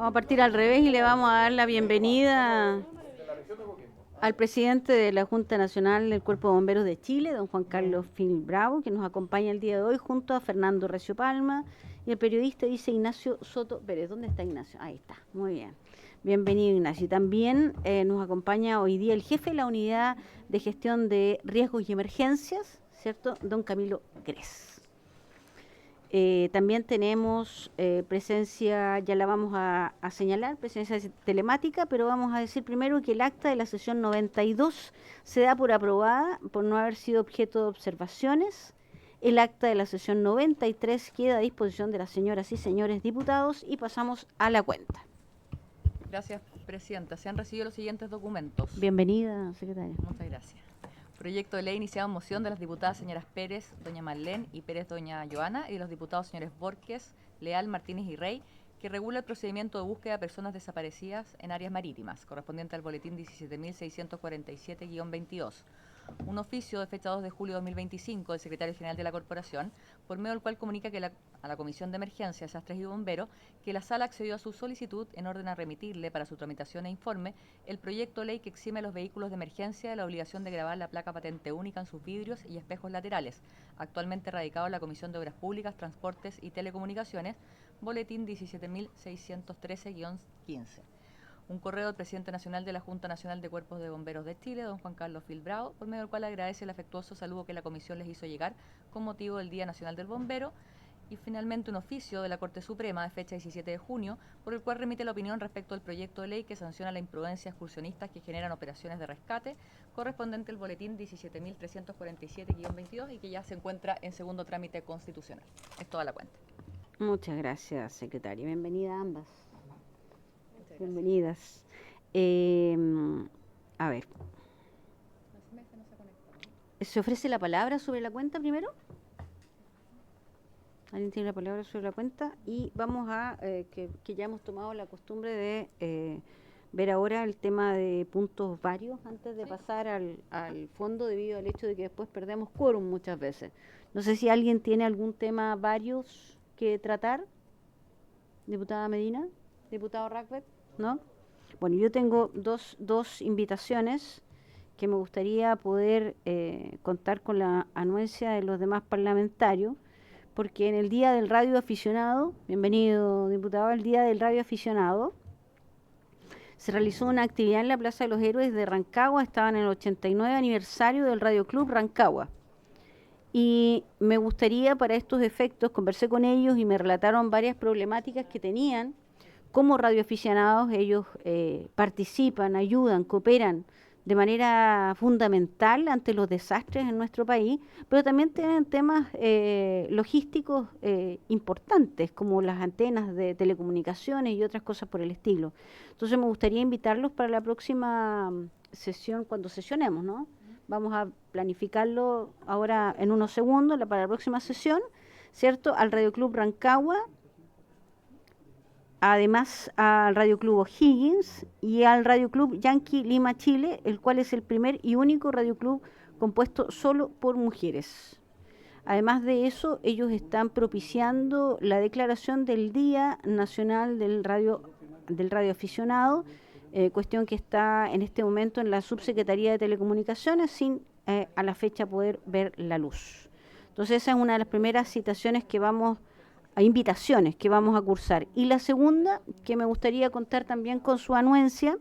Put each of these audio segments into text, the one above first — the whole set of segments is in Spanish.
Vamos a partir al revés y le vamos a dar la bienvenida al presidente de la Junta Nacional del Cuerpo de Bomberos de Chile, don Juan Carlos Fil Bravo, que nos acompaña el día de hoy junto a Fernando Recio Palma y el periodista dice Ignacio Soto Pérez. ¿Dónde está Ignacio? Ahí está, muy bien. Bienvenido, Ignacio. Y también nos acompaña hoy día el jefe de la Unidad de Gestión de Riesgos y Emergencias, ¿cierto? Don Camilo Grez. También tenemos presencia, ya la vamos a señalar, presencia telemática, pero vamos a decir primero que el acta de la sesión 92 se da por aprobada por no haber sido objeto de observaciones. El acta de la sesión 93 queda a disposición de las señoras y señores diputados y pasamos a la cuenta. Gracias, Presidenta. Se han recibido los siguientes documentos. Bienvenida, secretaria. Muchas gracias. Proyecto de ley iniciado en moción de las diputadas señoras Pérez, doña Marlene y Pérez, doña Joana, y de los diputados señores Borges, Leal, Martínez y Rey, que regula el procedimiento de búsqueda de personas desaparecidas en áreas marítimas, correspondiente al boletín 17.647-22. Un oficio de fecha 2 de julio de 2025 del secretario general de la Corporación, por medio del cual comunica que a la Comisión de Emergencias, Desastres y Bomberos que la Sala accedió a su solicitud en orden a remitirle para su tramitación e informe el proyecto de ley que exime a los vehículos de emergencia de la obligación de grabar la placa patente única en sus vidrios y espejos laterales, actualmente radicado en la Comisión de Obras Públicas, Transportes y Telecomunicaciones, boletín 17.613-15. Un correo del presidente nacional de la Junta Nacional de Cuerpos de Bomberos de Chile, don Juan Carlos Fil Bravo, por medio del cual agradece el afectuoso saludo que la comisión les hizo llegar con motivo del Día Nacional del Bombero. Y finalmente un oficio de la Corte Suprema de fecha 17 de junio, por el cual remite la opinión respecto al proyecto de ley que sanciona la imprudencia excursionistas que generan operaciones de rescate, correspondiente al boletín 17.347-22 y que ya se encuentra en segundo trámite constitucional. Es toda la cuenta. Muchas gracias, secretaria. Bienvenida a ambas. Bienvenidas. A ver. ¿Se ofrece la palabra sobre la cuenta primero? ¿Alguien tiene la palabra sobre la cuenta? Y vamos a, que ya hemos tomado la costumbre de ver ahora el tema de puntos varios antes de pasar al fondo, debido al hecho de que después perdemos quórum muchas veces. No sé si alguien tiene algún tema varios que tratar. Diputada Medina, diputado Rackbet, ¿no? Bueno, yo tengo dos invitaciones que me gustaría poder contar con la anuencia de los demás parlamentarios, porque en el Día del Radio Aficionado, bienvenido diputado, el Día del Radio Aficionado, se realizó una actividad en la Plaza de los Héroes de Rancagua, estaban en el 89 aniversario del Radio Club Rancagua. Y me gustaría para estos efectos, conversé con ellos y me relataron varias problemáticas que tenían. Como radioaficionados ellos participan, ayudan, cooperan de manera fundamental ante los desastres en nuestro país, pero también tienen temas logísticos importantes, como las antenas de telecomunicaciones y otras cosas por el estilo. Entonces me gustaría invitarlos para la próxima sesión, cuando sesionemos, ¿no? Vamos a planificarlo ahora en unos segundos para la próxima sesión, ¿cierto? Al Radio Club Rancagua, además al Radio Club O'Higgins y al Radio Club Yankee Lima Chile, el cual es el primer y único radio club compuesto solo por mujeres. Además de eso, ellos están propiciando la declaración del Día Nacional del Radio Aficionado, cuestión que está en este momento en la Subsecretaría de Telecomunicaciones sin a la fecha poder ver la luz. Entonces esa es una de las primeras invitaciones que vamos a cursar. Y la segunda, que me gustaría contar también con su anuencia,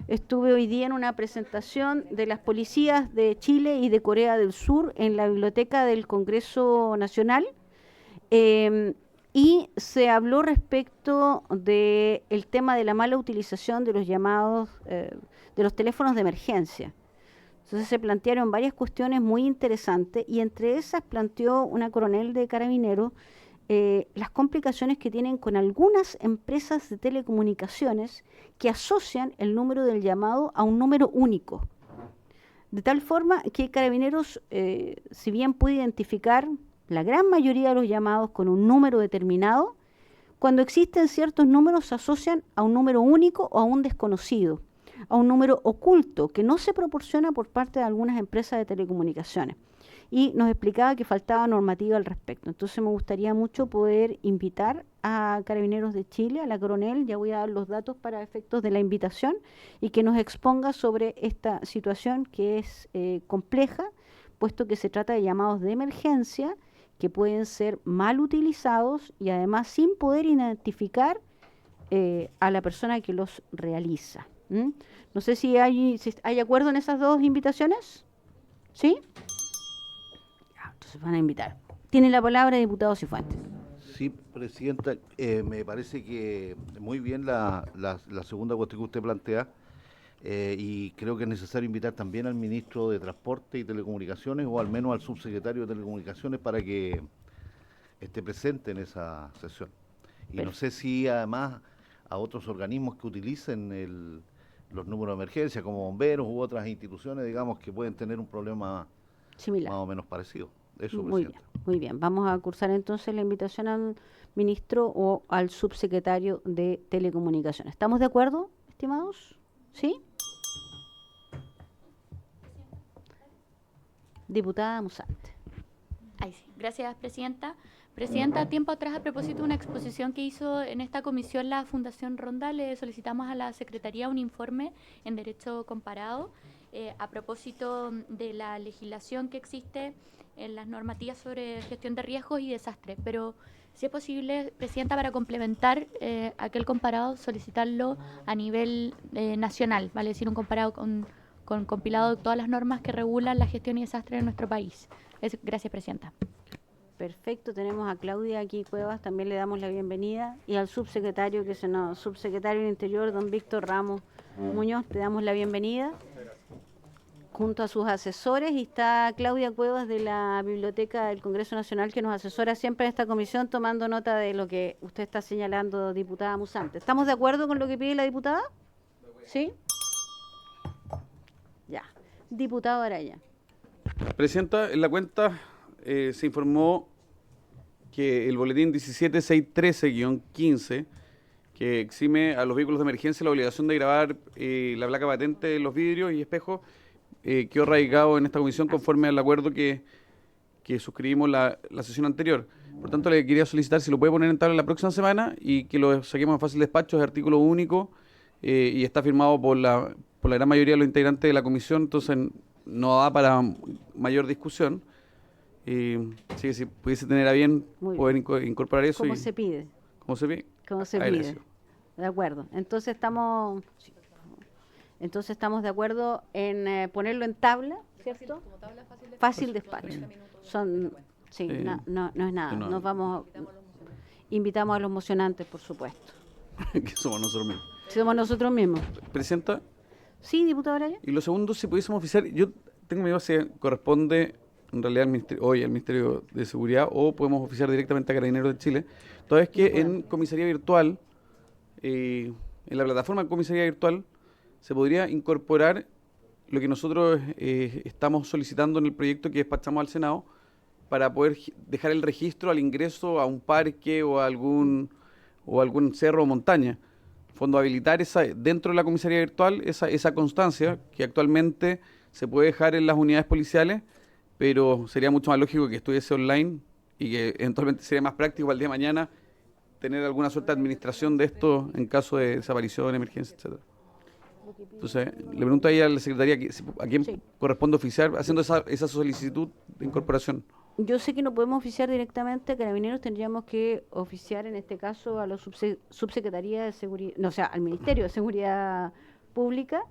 estuve hoy día en una presentación de las policías de Chile y de Corea del Sur en la biblioteca del Congreso Nacional, y se habló respecto del tema de la mala utilización de los llamados, de los teléfonos de emergencia. Entonces se plantearon varias cuestiones muy interesantes y entre esas planteó una coronel de Carabineros las complicaciones que tienen con algunas empresas de telecomunicaciones que asocian el número del llamado a un número único. De tal forma que Carabineros, si bien puede identificar la gran mayoría de los llamados con un número determinado, cuando existen ciertos números se asocian a un número único o a un desconocido, a un número oculto que no se proporciona por parte de algunas empresas de telecomunicaciones. Y nos explicaba que faltaba normativa al respecto. Entonces me gustaría mucho poder invitar a Carabineros de Chile, a la coronel, ya voy a dar los datos para efectos de la invitación, y que nos exponga sobre esta situación que es compleja, puesto que se trata de llamados de emergencia que pueden ser mal utilizados y además sin poder identificar a la persona que los realiza. ¿Mm? No sé si hay acuerdo en esas dos invitaciones. ¿Sí? Ya, entonces van a invitar. Tiene la palabra el diputado Cifuentes. Sí, Presidenta, me parece que muy bien la segunda cuestión que usted plantea, y creo que es necesario invitar también al ministro de Transporte y Telecomunicaciones o al menos al subsecretario de Telecomunicaciones para que esté presente en esa sesión. Y no sé si además a otros organismos que utilicen los números de emergencia, como bomberos u otras instituciones, digamos, que pueden tener un problema Similar. más o menos parecido. Eso, Muy Presidenta. bien, muy bien. Vamos a cursar entonces la invitación al ministro o al subsecretario de Telecomunicaciones. ¿Estamos de acuerdo, estimados? ¿Sí? Diputada Musante. Ay, sí. Gracias, Presidenta. Presidenta, tiempo atrás, a propósito de una exposición que hizo en esta comisión la Fundación Ronda, le solicitamos a la Secretaría un informe en Derecho Comparado a propósito de la legislación que existe en las normativas sobre gestión de riesgos y desastres. Pero, si es posible, Presidenta, para complementar aquel comparado, solicitarlo a nivel nacional, vale decir, un comparado con compilado de todas las normas que regulan la gestión y desastre en nuestro país. Gracias, Presidenta. Perfecto, tenemos a Claudia aquí Cuevas, también le damos la bienvenida, y al subsecretario subsecretario del Interior, don Víctor Ramos Muñoz, le damos la bienvenida, junto a sus asesores, y está Claudia Cuevas de la Biblioteca del Congreso Nacional, que nos asesora siempre en esta comisión, tomando nota de lo que usted está señalando, diputada Musante. ¿Estamos de acuerdo con lo que pide la diputada? ¿Sí? Ya. Diputado Araya. Presidenta, en la cuenta se informó que el boletín 17613-15, que exime a los vehículos de emergencia la obligación de grabar la placa patente de los vidrios y espejos, quedó radicado en esta comisión conforme al acuerdo que suscribimos la sesión anterior. Por tanto, le quería solicitar si lo puede poner en tabla la próxima semana y que lo saquemos en fácil despacho, es artículo único y está firmado por la gran mayoría de los integrantes de la comisión, entonces no da para mayor discusión. Sí, si pudiese tener a bien poder incorporar eso. ¿Cómo se pide? ¿Cómo se pide? ¿Cómo se pide? De acuerdo. Entonces estamos de acuerdo en ponerlo en tabla, ¿cierto? Fácil despacho. Sí, no es nada. Nos vamos, invitamos a los mocionantes, por supuesto. Que somos nosotros mismos. Somos nosotros mismos. Presidenta. Sí, diputado Araya. Y lo segundo, si pudiésemos oficiar, yo tengo miedo si corresponde en realidad hoy al Ministerio de Seguridad o podemos oficiar directamente a Carabineros de Chile. Toda vez que en comisaría virtual, en la plataforma de comisaría virtual, se podría incorporar lo que nosotros estamos solicitando en el proyecto que despachamos al Senado para poder dejar el registro al ingreso a un parque o a algún cerro o montaña. Fondo habilitar dentro de la comisaría virtual esa constancia que actualmente se puede dejar en las unidades policiales, pero sería mucho más lógico que estuviese online y que eventualmente sería más práctico al día de mañana tener alguna suerte de administración de esto en caso de desaparición, emergencia, etcétera. Entonces, le pregunto ahí a la Secretaría a quién corresponde oficiar haciendo esa solicitud de incorporación. Yo sé que no podemos oficiar directamente a Carabineros, tendríamos que oficiar en este caso a la Subsecretaría de Seguridad, no, o sea, al Ministerio de Seguridad Pública,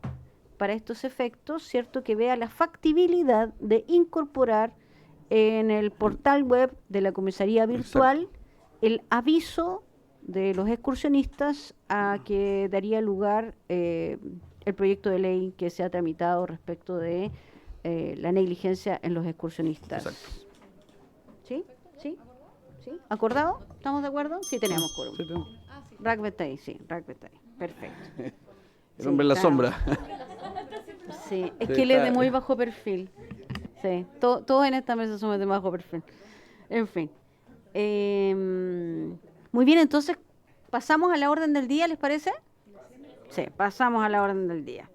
para estos efectos, ¿cierto? Que vea la factibilidad de incorporar en el portal web de la comisaría virtual el aviso de los excursionistas a que daría lugar el proyecto de ley que se ha tramitado respecto de la negligencia en los excursionistas. Exacto. ¿Sí? ¿Sí? ¿Sí? ¿Acordado? ¿Estamos de acuerdo? Sí, tenemos quórum. Sí, tenemos. Rack Betay, sí, Rack Betay. Perfecto. El hombre en la sombra. Sí, es que él es de muy bajo perfil. Sí, todos en esta mesa somos de bajo perfil. En fin. Muy bien, entonces, ¿pasamos a la orden del día, les parece? Sí, pasamos a la orden del día.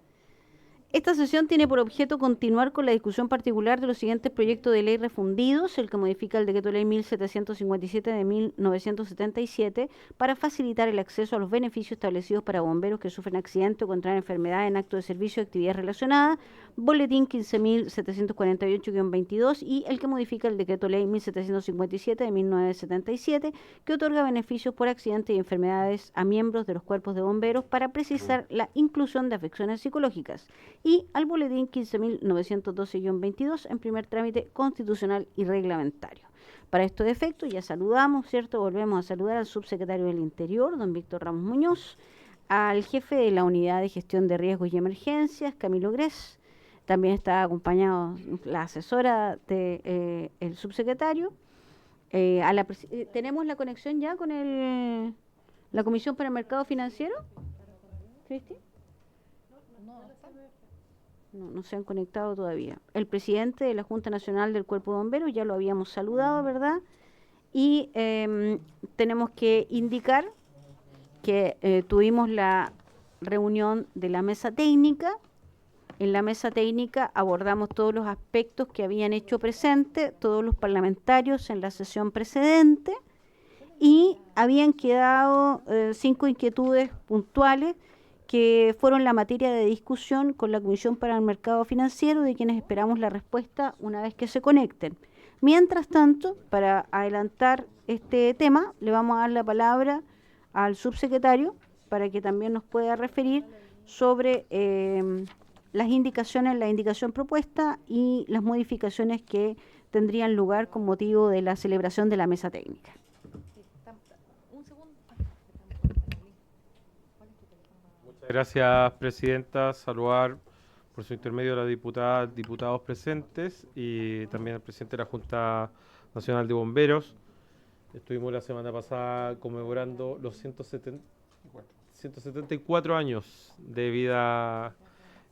Esta sesión tiene por objeto continuar con la discusión particular de los siguientes proyectos de ley refundidos: el que modifica el decreto ley 1757 de 1977 para facilitar el acceso a los beneficios establecidos para bomberos que sufren accidente o contraen enfermedad en acto de servicio de actividades relacionadas, boletín 15.748-22, y el que modifica el decreto ley 1757 de 1977 que otorga beneficios por accidentes y enfermedades a miembros de los cuerpos de bomberos para precisar la inclusión de afecciones psicológicas, y al boletín 15.912-22 en primer trámite constitucional y reglamentario. Para estos efectos ya saludamos, ¿cierto? Volvemos a saludar al subsecretario del Interior, don Víctor Ramos Muñoz, al jefe de la Unidad de Gestión de Riesgos y Emergencias, Camilo Gress. También está acompañado la asesora del subsecretario. ¿Tenemos la conexión ya con la Comisión para el Mercado Financiero? ¿Cristi? No se han conectado todavía. El presidente de la Junta Nacional del Cuerpo de Bomberos, ya lo habíamos saludado, ¿verdad? Y tenemos que indicar que tuvimos la reunión de la mesa técnica. En la mesa técnica abordamos todos los aspectos que habían hecho presente todos los parlamentarios en la sesión precedente, y habían quedado 5 inquietudes puntuales que fueron la materia de discusión con la Comisión para el Mercado Financiero, de quienes esperamos la respuesta una vez que se conecten. Mientras tanto, para adelantar este tema, le vamos a dar la palabra al subsecretario para que también nos pueda referir sobre las indicaciones, la indicación propuesta y las modificaciones que tendrían lugar con motivo de la celebración de la mesa técnica. Gracias, presidenta. Saludar por su intermedio a las diputadas, diputados presentes y también al presidente de la Junta Nacional de Bomberos. Estuvimos la semana pasada conmemorando los 174 años de vida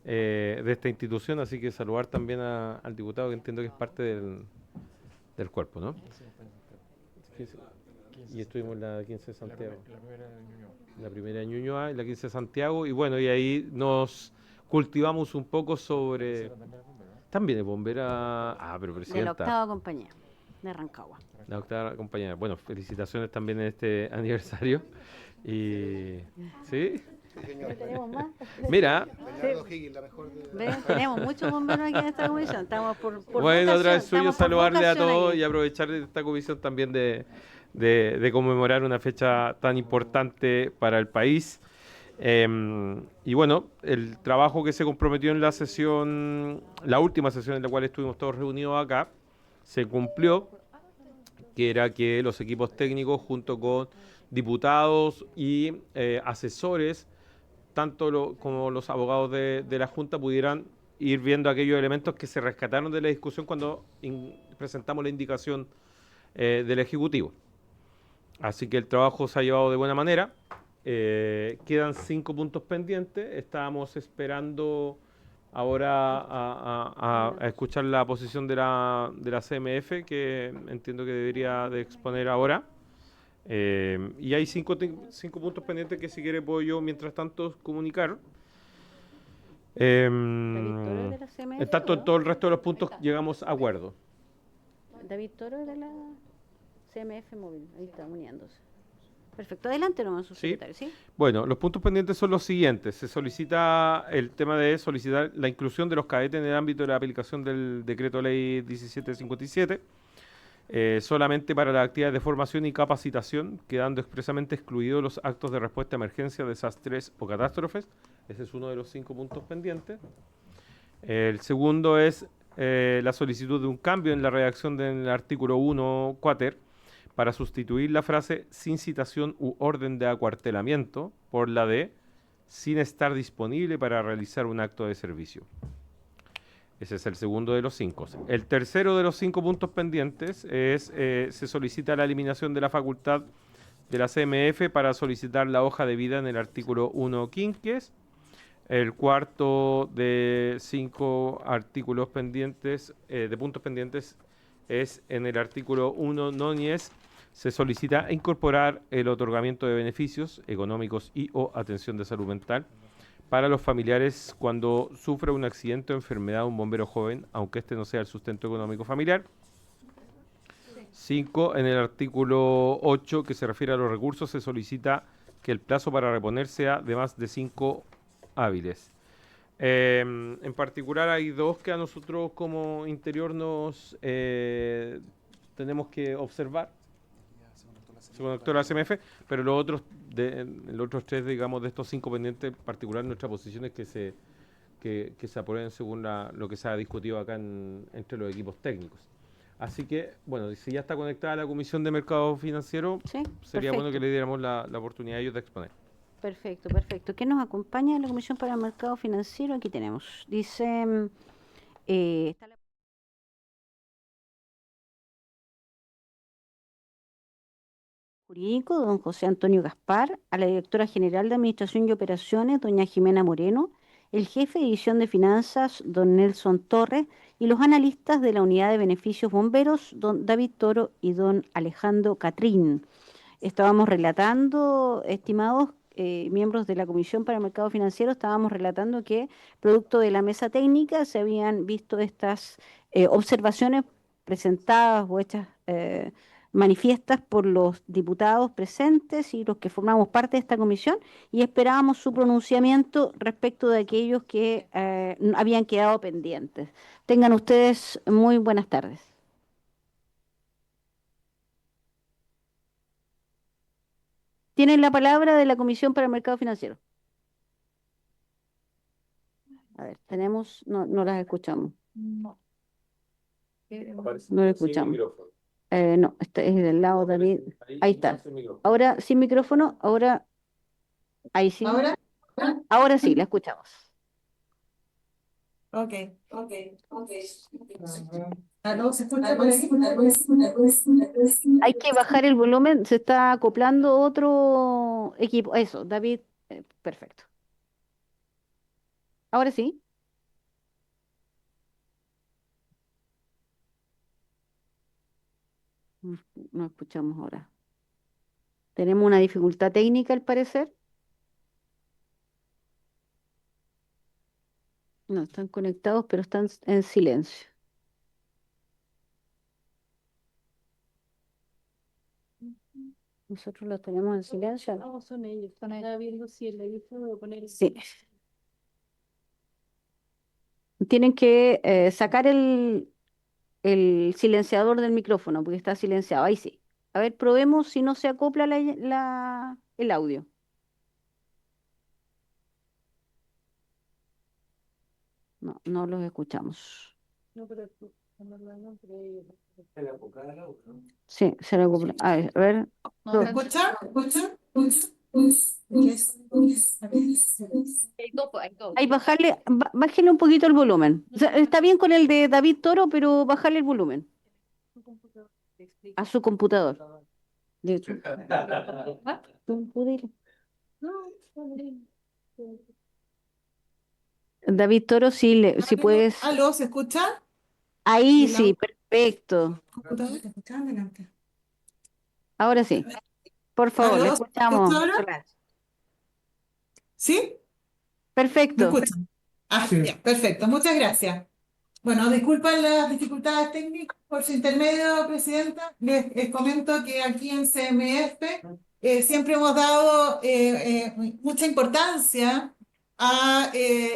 de esta institución, así que saludar también al diputado, que entiendo que es parte del cuerpo, ¿no? Y estuvimos en la 15 de Santiago. La primera de Ñuñoa y la 15 de Santiago, y bueno, y ahí nos cultivamos un poco sobre... También es bombera... pero presidenta. De la 8ª compañía de Rancagua. La 8ª compañía. Bueno, felicitaciones también en este aniversario. Y... ¿Sí? ¿Tenemos más? Mira. Tenemos muchos bomberos aquí en esta comisión. Estamos por bueno, votación, otra vez suyo saludarle a todos aquí, y aprovechar de esta comisión también de conmemorar una fecha tan importante para el país. Y bueno, el trabajo que se comprometió en la sesión, la última sesión en la cual estuvimos todos reunidos acá, se cumplió, que era que los equipos técnicos junto con diputados y asesores, tanto como los abogados de la Junta, pudieran ir viendo aquellos elementos que se rescataron de la discusión cuando presentamos la indicación del Ejecutivo. Así que el trabajo se ha llevado de buena manera. Quedan 5 puntos pendientes. Estábamos esperando ahora a escuchar la posición de la CMF, que entiendo que debería de exponer ahora. Y hay 5 puntos pendientes que, si quiere, puedo yo mientras tanto comunicar. En tanto, en todo el resto de los puntos llegamos a acuerdo. David Toro de la CMF Móvil, ahí está uniéndose. Perfecto, adelante nomás, subsecretario, ¿sí? Bueno, los puntos pendientes son los siguientes. Se solicita el tema de solicitar la inclusión de los cadetes en el ámbito de la aplicación del decreto ley 1757, solamente para las actividades de formación y capacitación, quedando expresamente excluidos los actos de respuesta a emergencias, desastres o catástrofes. Ese es uno de los 5 puntos pendientes. El segundo es la solicitud de un cambio en la redacción del artículo 1 cuater, para sustituir la frase sin citación u orden de acuartelamiento por la de sin estar disponible para realizar un acto de servicio. Ese es el segundo de los 5. El tercero de los 5 puntos pendientes es se solicita la eliminación de la facultad de la CMF para solicitar la hoja de vida en el artículo 1 quinques. El cuarto de 5 artículos pendientes, de puntos pendientes, es en el artículo 1 nonies. Se solicita incorporar el otorgamiento de beneficios económicos y o atención de salud mental para los familiares cuando sufre un accidente o enfermedad de un bombero joven, aunque este no sea el sustento económico familiar. 5. En el artículo 8, que se refiere a los recursos, se solicita que el plazo para reponer sea de más de 5 hábiles. En particular hay dos que a nosotros como interior nos tenemos que observar, según el doctor ACMF, pero los otros tres, digamos, de estos 5 pendientes, en particular nuestra posición es que se aprueben según lo que se ha discutido acá entre los equipos técnicos. Así que, bueno, si ya está conectada la Comisión de Mercado Financiero, Sí, sería bueno perfecto. que le diéramos la oportunidad a ellos de exponer. Perfecto, perfecto. ¿Quién nos acompaña en la Comisión para el Mercado Financiero? Aquí tenemos. Dice, está la jurídico, don José Antonio Gaspar, a la directora general de Administración y Operaciones, doña Jimena Moreno, el jefe de división de finanzas, don Nelson Torres, y los analistas de la unidad de beneficios bomberos, don David Toro y don Alejandro Catrín. Estábamos relatando, estimados miembros de la Comisión para el Mercado Financiero, estábamos relatando que, producto de la mesa técnica, se habían visto estas observaciones presentadas o hechas manifiestas por los diputados presentes y los que formamos parte de esta comisión, y esperábamos su pronunciamiento respecto de aquellos que habían quedado pendientes. Tengan ustedes muy buenas tardes. Tienen la palabra de la Comisión para el Mercado Financiero. A ver, tenemos, no las escuchamos. No las escuchamos. No, este es del lado David. Ahí está. Ahora sin micrófono, ahora, ahí sí. Ahora sí, la escuchamos. Ok. ¿Aló, se escucha por ahí? Hay que bajar el volumen, se está acoplando otro equipo. Eso, David, perfecto. Ahora sí. No escuchamos ahora. Tenemos una dificultad técnica al parecer. No, están conectados, pero están en silencio. Nosotros los tenemos en silencio. No, son ellos. Estaba viendo si el edito de poner. Sí. Tienen que sacar el silenciador del micrófono porque está silenciado. Ahí sí. A ver, probemos si no se acopla el audio. No, no los escuchamos. No, pero no, Sí, se lo acopla. A ver. ¿Se escucha? Ahí bájale un poquito el volumen. O sea, está bien con el de David Toro, pero bájale el volumen a su computador. De hecho. David Toro, si puedes. ¿Aló, se escucha? Ahí ¿Y la- sí, perfecto. ¿Computador? ¿Se escucha? Adelante. Ahora sí. Por favor, le ¿Aló, se escuchamos. escucha ahora? ¿Sí? ¿Me Perfecto. escuchan? Ah, ya, perfecto. Muchas gracias. Bueno, disculpen las dificultades técnicas por su intermedio, Presidenta. Les comento que aquí en CMF siempre hemos dado mucha importancia a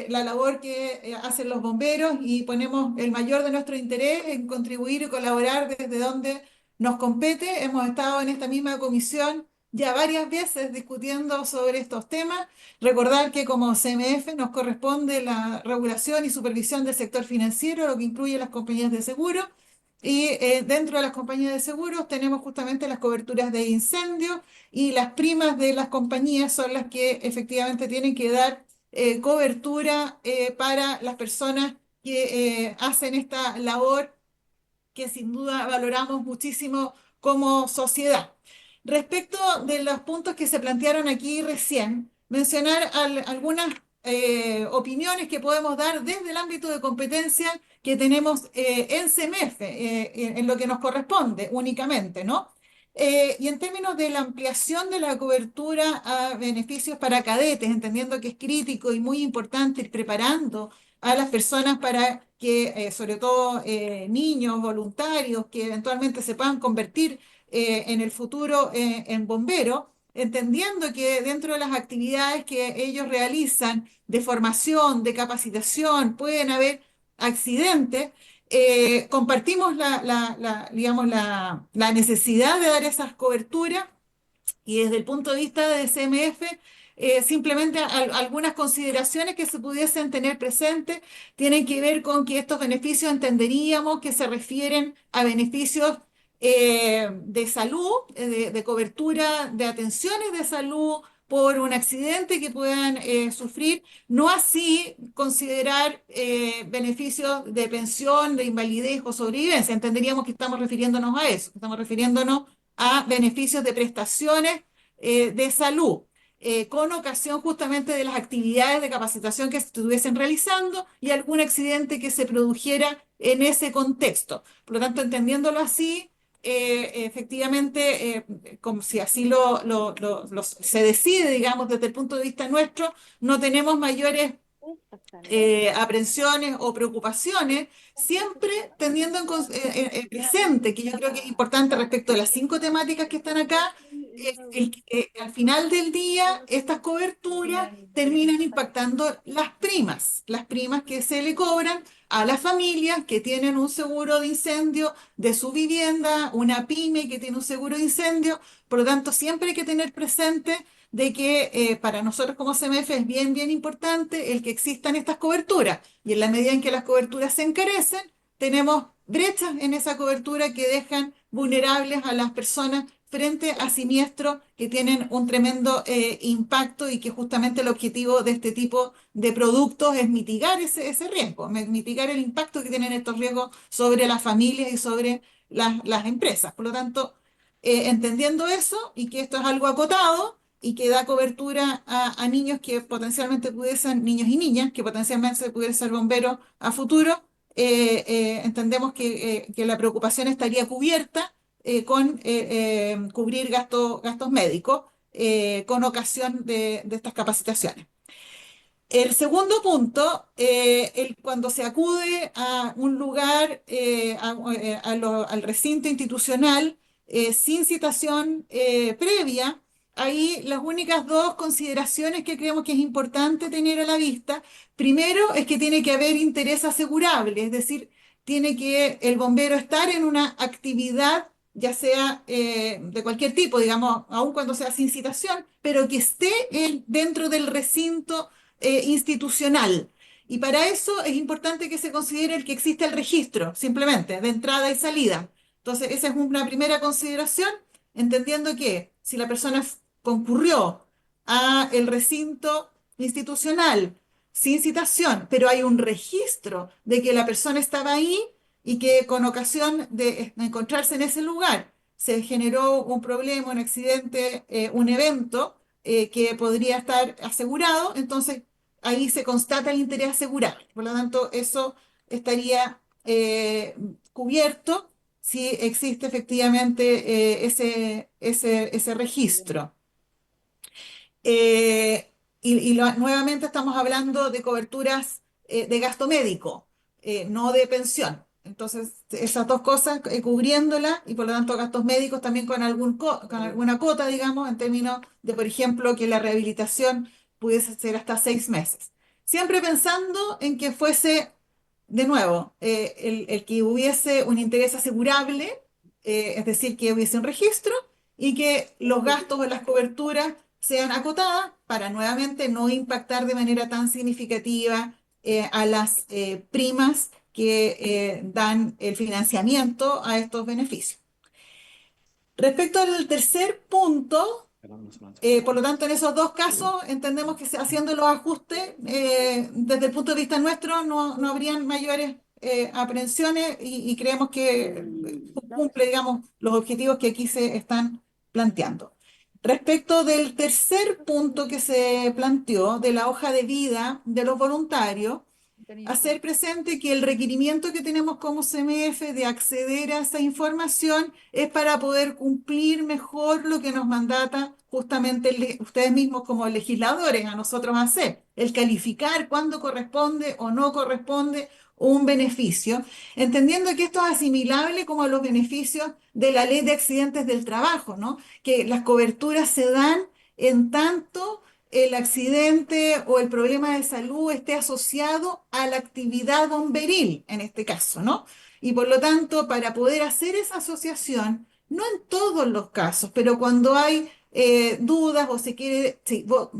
la labor que hacen los bomberos y ponemos el mayor de nuestro interés en contribuir y colaborar desde donde nos compete. Hemos estado en esta misma comisión ya varias veces discutiendo sobre estos temas. Recordar que como CMF nos corresponde la regulación y supervisión del sector financiero, lo que incluye las compañías de seguro. Y dentro de las compañías de seguros tenemos justamente las coberturas de incendio y las primas de las compañías son las que efectivamente tienen que dar cobertura para las personas que hacen esta labor que sin duda valoramos muchísimo como sociedad. Respecto de los puntos que se plantearon aquí recién, mencionar algunas opiniones que podemos dar desde el ámbito de competencia que tenemos en CEMEF, en lo que nos corresponde únicamente, ¿no? Y en términos de la ampliación de la cobertura a beneficios para cadetes, entendiendo que es crítico y muy importante ir preparando a las personas para que, sobre todo niños voluntarios, que eventualmente se puedan convertir en el futuro en bomberos, entendiendo que dentro de las actividades que ellos realizan de formación, de capacitación, pueden haber accidentes. Compartimos digamos, la necesidad de dar esas coberturas y desde el punto de vista de CMF, simplemente algunas consideraciones que se pudiesen tener presentes tienen que ver con que estos beneficios entenderíamos que se refieren a beneficios de salud, de cobertura de atenciones de salud por un accidente que puedan sufrir, no así considerar beneficios de pensión, de invalidez o sobrevivencia. Entenderíamos que estamos refiriéndonos a eso, que estamos refiriéndonos a beneficios de prestaciones de salud, con ocasión justamente de las actividades de capacitación que se estuviesen realizando y algún accidente que se produjera en ese contexto. Por lo tanto, entendiéndolo así, efectivamente, como si así se decide, digamos, desde el punto de vista nuestro, no tenemos mayores aprensiones o preocupaciones, siempre teniendo en presente, que yo creo que es importante respecto de las 5 temáticas que están acá, al final del día estas coberturas terminan impactando las primas que se le cobran a las familias que tienen un seguro de incendio de su vivienda, una pyme que tiene un seguro de incendio. Por lo tanto, siempre hay que tener presente de que para nosotros como CMF es bien, bien importante el que existan estas coberturas. Y en la medida en que las coberturas se encarecen, tenemos brechas en esa cobertura que dejan vulnerables a las personas frente a siniestros que tienen un tremendo impacto y que justamente el objetivo de este tipo de productos es mitigar ese riesgo, mitigar el impacto que tienen estos riesgos sobre las familias y sobre las empresas. Por lo tanto, entendiendo eso y que esto es algo acotado, y que da cobertura a niños que potencialmente pudiesen, niños y niñas, que potencialmente pudiesen ser bomberos a futuro, entendemos que la preocupación estaría cubierta con cubrir gastos médicos con ocasión de estas capacitaciones. El segundo punto, cuando se acude a un lugar, al recinto institucional, sin citación previa, ahí las únicas 2 consideraciones que creemos que es importante tener a la vista, primero es que tiene que haber interés asegurable, es decir, tiene que el bombero estar en una actividad, ya sea de cualquier tipo, digamos, aun cuando sea sin citación, pero que esté dentro del recinto institucional. Y para eso es importante que se considere el que existe el registro, simplemente, de entrada y salida. Entonces, esa es una primera consideración, entendiendo que si la persona concurrió a el recinto institucional sin citación, pero hay un registro de que la persona estaba ahí y que con ocasión de encontrarse en ese lugar se generó un problema, un accidente, un evento que podría estar asegurado, entonces ahí se constata el interés asegurable. Por lo tanto, eso estaría cubierto si existe efectivamente ese registro. Nuevamente estamos hablando de coberturas de gasto médico, no de pensión. Entonces, esas 2 cosas cubriéndolas y por lo tanto gastos médicos también con con alguna cota, digamos, en términos de, por ejemplo, que la rehabilitación pudiese ser hasta 6 meses. Siempre pensando en que fuese, de nuevo, el que hubiese un interés asegurable, es decir, que hubiese un registro y que los gastos o las coberturas sean acotadas para nuevamente no impactar de manera tan significativa a las primas que dan el financiamiento a estos beneficios. Respecto al tercer punto, por lo tanto, en esos 2 casos entendemos que haciendo los ajustes, desde el punto de vista nuestro, no habrían mayores aprehensiones y creemos que cumple, digamos, los objetivos que aquí se están planteando. Respecto del tercer punto que se planteó, de la hoja de vida de los voluntarios, hacer presente que el requerimiento que tenemos como CMF de acceder a esa información es para poder cumplir mejor lo que nos mandata justamente ustedes mismos como legisladores a nosotros hacer, el calificar cuándo corresponde o no corresponde un beneficio, entendiendo que esto es asimilable como a los beneficios de la ley de accidentes del trabajo, ¿no? Que las coberturas se dan en tanto el accidente o el problema de salud esté asociado a la actividad bomberil, en este caso, ¿no? Y por lo tanto, para poder hacer esa asociación, no en todos los casos, pero cuando hay dudas o se quiere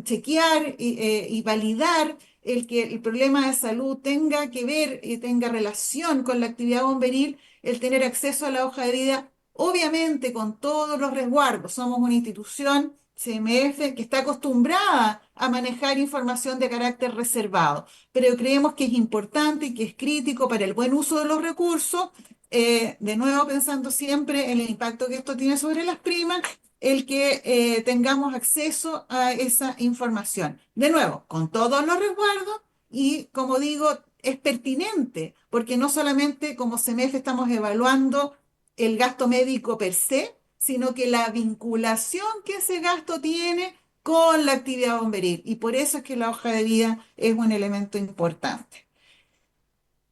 chequear y validar el que el problema de salud tenga que ver y tenga relación con la actividad bomberil, el tener acceso a la hoja de vida, obviamente con todos los resguardos. Somos una institución CMF que está acostumbrada a manejar información de carácter reservado, pero creemos que es importante y que es crítico para el buen uso de los recursos, de nuevo pensando siempre en el impacto que esto tiene sobre las primas, el que tengamos acceso a esa información. De nuevo, con todos los resguardos y, como digo, es pertinente, porque no solamente como CMF estamos evaluando el gasto médico per se, sino que la vinculación que ese gasto tiene con la actividad bomberil. Y por eso es que la hoja de vida es un elemento importante.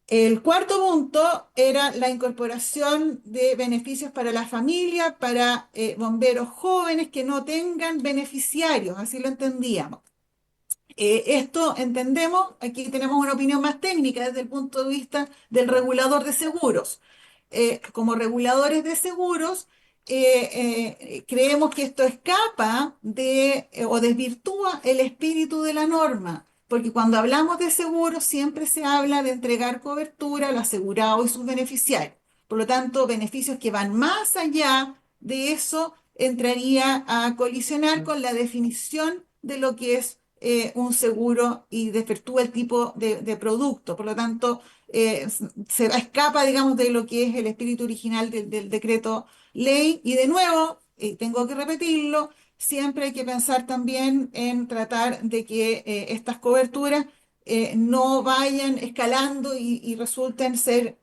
El cuarto punto era la incorporación de beneficios para la familia, para bomberos jóvenes que no tengan beneficiarios, así lo entendíamos. Esto entendemos, aquí tenemos una opinión más técnica desde el punto de vista del regulador de seguros. Como reguladores de seguros, creemos que esto escapa de o desvirtúa el espíritu de la norma, porque cuando hablamos de seguros siempre se habla de entregar cobertura al asegurado y sus beneficiarios. Por lo tanto, beneficios que van más allá de eso entraría a colisionar con la definición de lo que es un seguro y desvirtúa el tipo de producto. Por lo tanto, se escapa, digamos, de lo que es el espíritu original del decreto ley. Y de nuevo, tengo que repetirlo, siempre hay que pensar también en tratar de que estas coberturas no vayan escalando y resulten ser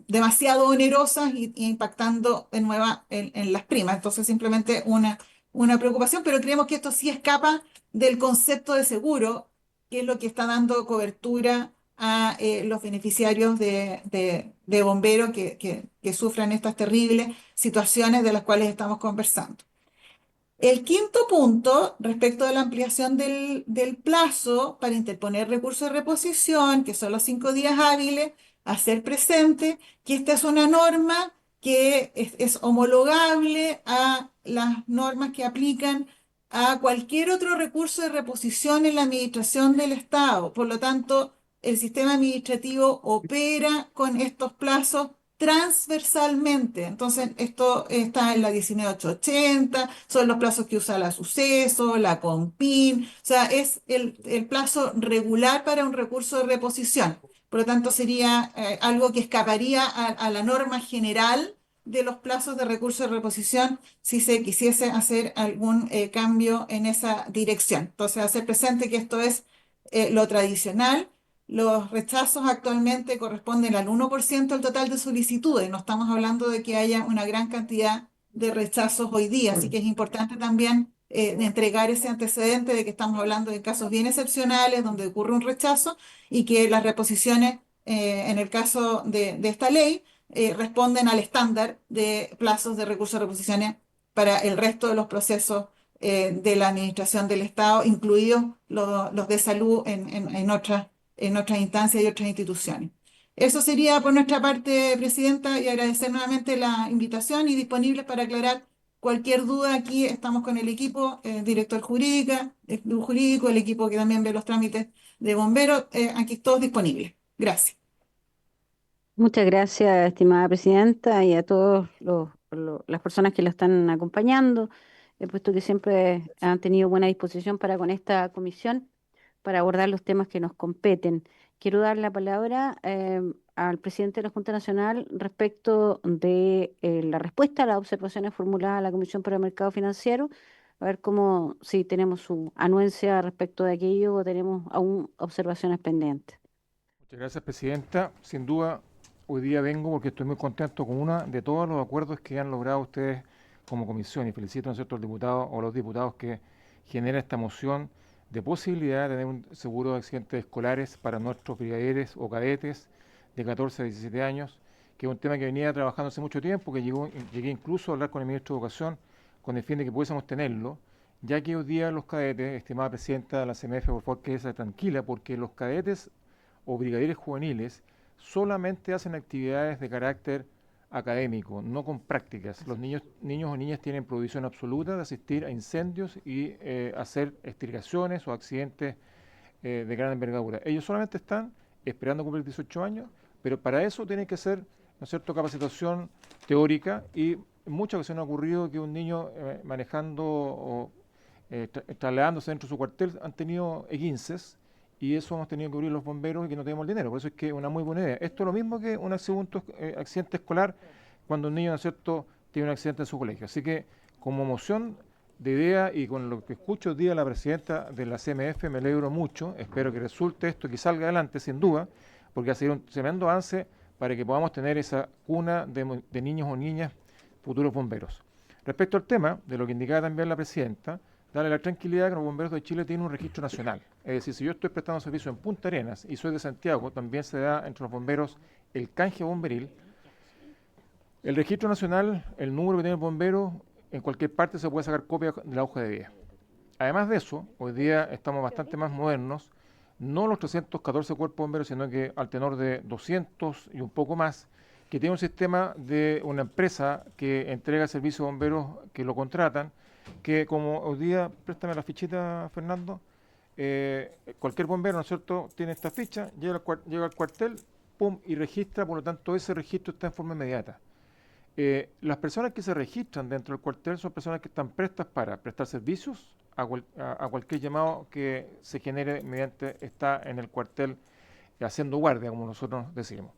demasiado onerosas y impactando en las primas. Entonces, simplemente una preocupación, pero creemos que esto sí escapa del concepto de seguro, que es lo que está dando cobertura a los beneficiarios de bomberos que sufran estas terribles situaciones de las cuales estamos conversando. El quinto punto, respecto de la ampliación del plazo para interponer recursos de reposición, que son los 5 días hábiles, hacer presente que esta es una norma que es homologable a las normas que aplican a cualquier otro recurso de reposición en la administración del Estado. Por lo tanto, el sistema administrativo opera con estos plazos transversalmente. Entonces, esto está en la 19880, son los plazos que usa la Suceso, la COMPIN, o sea, es el plazo regular para un recurso de reposición. Por lo tanto, sería algo que escaparía a la norma general de los plazos de recurso de reposición si se quisiese hacer algún cambio en esa dirección. Entonces, hacer presente que esto es lo tradicional. Los rechazos actualmente corresponden al 1% del total de solicitudes. No estamos hablando de que haya una gran cantidad de rechazos hoy día, así que es importante también de entregar ese antecedente de que estamos hablando de casos bien excepcionales donde ocurre un rechazo y que las reposiciones, en el caso de esta ley, responden al estándar de plazos de recursos de reposiciones para el resto de los procesos de la administración del Estado, incluidos los de salud en otras instancias y otras instituciones. Eso sería por nuestra parte, Presidenta, y agradecer nuevamente la invitación y disponibles para aclarar cualquier duda. Aquí estamos con el equipo, director jurídico, el equipo que también ve los trámites de bomberos, aquí todos disponibles. Gracias. Muchas gracias, estimada presidenta, y a todas las personas que la están acompañando, puesto que siempre han tenido buena disposición para con esta comisión para abordar los temas que nos competen. Quiero dar la palabra al presidente de la Junta Nacional respecto de la respuesta a las observaciones formuladas a la Comisión para el Mercado Financiero, a ver cómo, si tenemos su anuencia respecto de aquello o tenemos aún observaciones pendientes. Muchas gracias, presidenta. Sin duda, hoy día vengo porque estoy muy contento con uno de todos los acuerdos que han logrado ustedes como comisión y felicito, ¿no es cierto?, al diputado o los diputados que genera esta moción de posibilidad de tener un seguro de accidentes escolares para nuestros brigadieres o cadetes de 14 a 17 años, que es un tema que venía trabajando hace mucho tiempo, que llegué incluso a hablar con el ministro de Educación con el fin de que pudiésemos tenerlo, ya que hoy día los cadetes, estimada presidenta de la CMF, por favor quédese tranquila, porque los cadetes o brigadieres juveniles solamente hacen actividades de carácter académico, no con prácticas. Los niños o niñas tienen prohibición absoluta de asistir a incendios y hacer extirpaciones o accidentes de gran envergadura. Ellos solamente están esperando cumplir 18 años, pero para eso tiene que ser, ¿no es cierto?, capacitación teórica, y en muchas ocasiones ha ocurrido que un niño manejando o trasladándose dentro de su cuartel han tenido esguinces, y eso hemos tenido que cubrir los bomberos y que no tenemos el dinero. Por eso es que es una muy buena idea. Esto es lo mismo que un accidente escolar cuando un niño, ¿no es cierto?, tiene un accidente en su colegio. Así que, como moción de idea y con lo que escucho hoy día la presidenta de la CMF, me alegro mucho. Espero que resulte esto, que salga adelante, sin duda, porque va a ser un tremendo avance para que podamos tener esa cuna de niños o niñas futuros bomberos. Respecto al tema, de lo que indicaba también la presidenta, darle la tranquilidad que los bomberos de Chile tienen un registro nacional. Es decir, si yo estoy prestando servicio en Punta Arenas y soy de Santiago, también se da entre los bomberos el canje bomberil. El registro nacional, el número que tiene el bombero, en cualquier parte se puede sacar copia de la hoja de vida. Además de eso, hoy día estamos bastante más modernos, no los 314 cuerpos bomberos, sino que al tenor de 200 y un poco más, que tiene un sistema de una empresa que entrega servicios de bomberos que lo contratan, que como hoy día, préstame la fichita, Fernando, cualquier bombero, ¿no es cierto?, tiene esta ficha, llega al cuartel, pum, y registra, por lo tanto ese registro está en forma inmediata. Las personas que se registran dentro del cuartel son personas que están prestas para prestar servicios a cualquier llamado que se genere mediante está en el cuartel haciendo guardia, como nosotros decimos.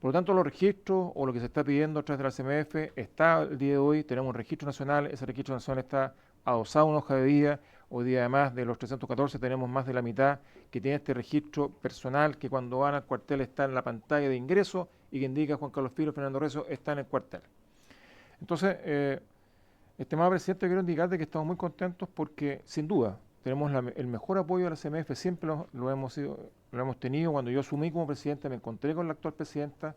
Por lo tanto, los registros o lo que se está pidiendo a través de la CMF está el día de hoy, tenemos un registro nacional, ese registro nacional está adosado a una hoja de vida. Hoy día, además de los 314, tenemos más de la mitad que tiene este registro personal, que cuando van al cuartel está en la pantalla de ingreso y que indica Juan Carlos Filo, Fernando Rezo, está en el cuartel. Entonces, estimado presidente, quiero indicarte que estamos muy contentos porque, sin duda, tenemos el mejor apoyo de la CMF, siempre lo hemos tenido. Cuando yo asumí como presidente, me encontré con la actual presidenta,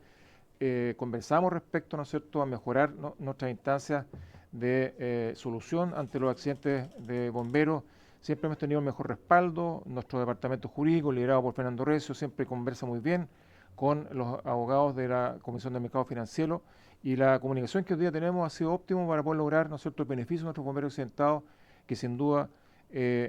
conversamos respecto, ¿no es cierto?, a mejorar nuestras instancias de solución ante los accidentes de bomberos. Siempre hemos tenido el mejor respaldo, nuestro departamento jurídico, liderado por Fernando Recio, siempre conversa muy bien con los abogados de la Comisión de Mercado Financiero, y la comunicación que hoy día tenemos ha sido óptimo para poder lograr, ¿no es cierto?, el beneficio de nuestros bomberos accidentados, que sin duda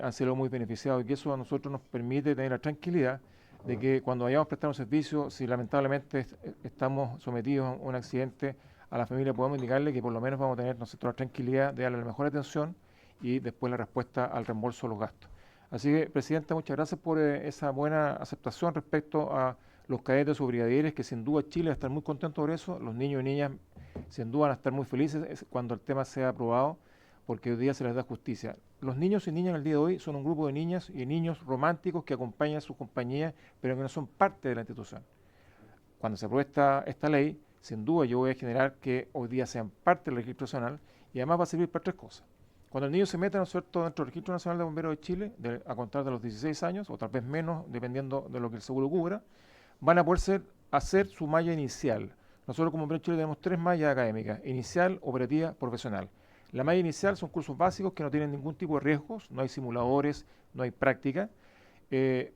han sido muy beneficiados, y que eso a nosotros nos permite tener la tranquilidad de que cuando vayamos a prestar un servicio, si lamentablemente estamos sometidos a un accidente, a la familia podemos indicarle que por lo menos vamos a tener nosotros la tranquilidad de darle la mejor atención y después la respuesta al reembolso de los gastos. Así que, presidenta, muchas gracias por esa buena aceptación respecto a los cadetes o brigadieres, que sin duda Chile va a estar muy contento por eso. Los niños y niñas sin duda van a estar muy felices cuando el tema sea aprobado, porque hoy día se les da justicia. Los niños y niñas en el día de hoy son un grupo de niñas y niños románticos que acompañan a sus compañías, pero que no son parte de la institución. Cuando se apruebe esta ley, sin duda yo voy a generar que hoy día sean parte del registro nacional, y además va a servir para tres cosas. Cuando el niño se meta, ¿no es cierto?, dentro del Registro Nacional de Bomberos de Chile, a contar de los 16 años, o tal vez menos, dependiendo de lo que el seguro cubra, van a poder hacer su malla inicial. Nosotros como Bomberos de Chile tenemos 3 mallas académicas: inicial, operativa, profesional. La malla inicial son cursos básicos que no tienen ningún tipo de riesgos, no hay simuladores, no hay práctica.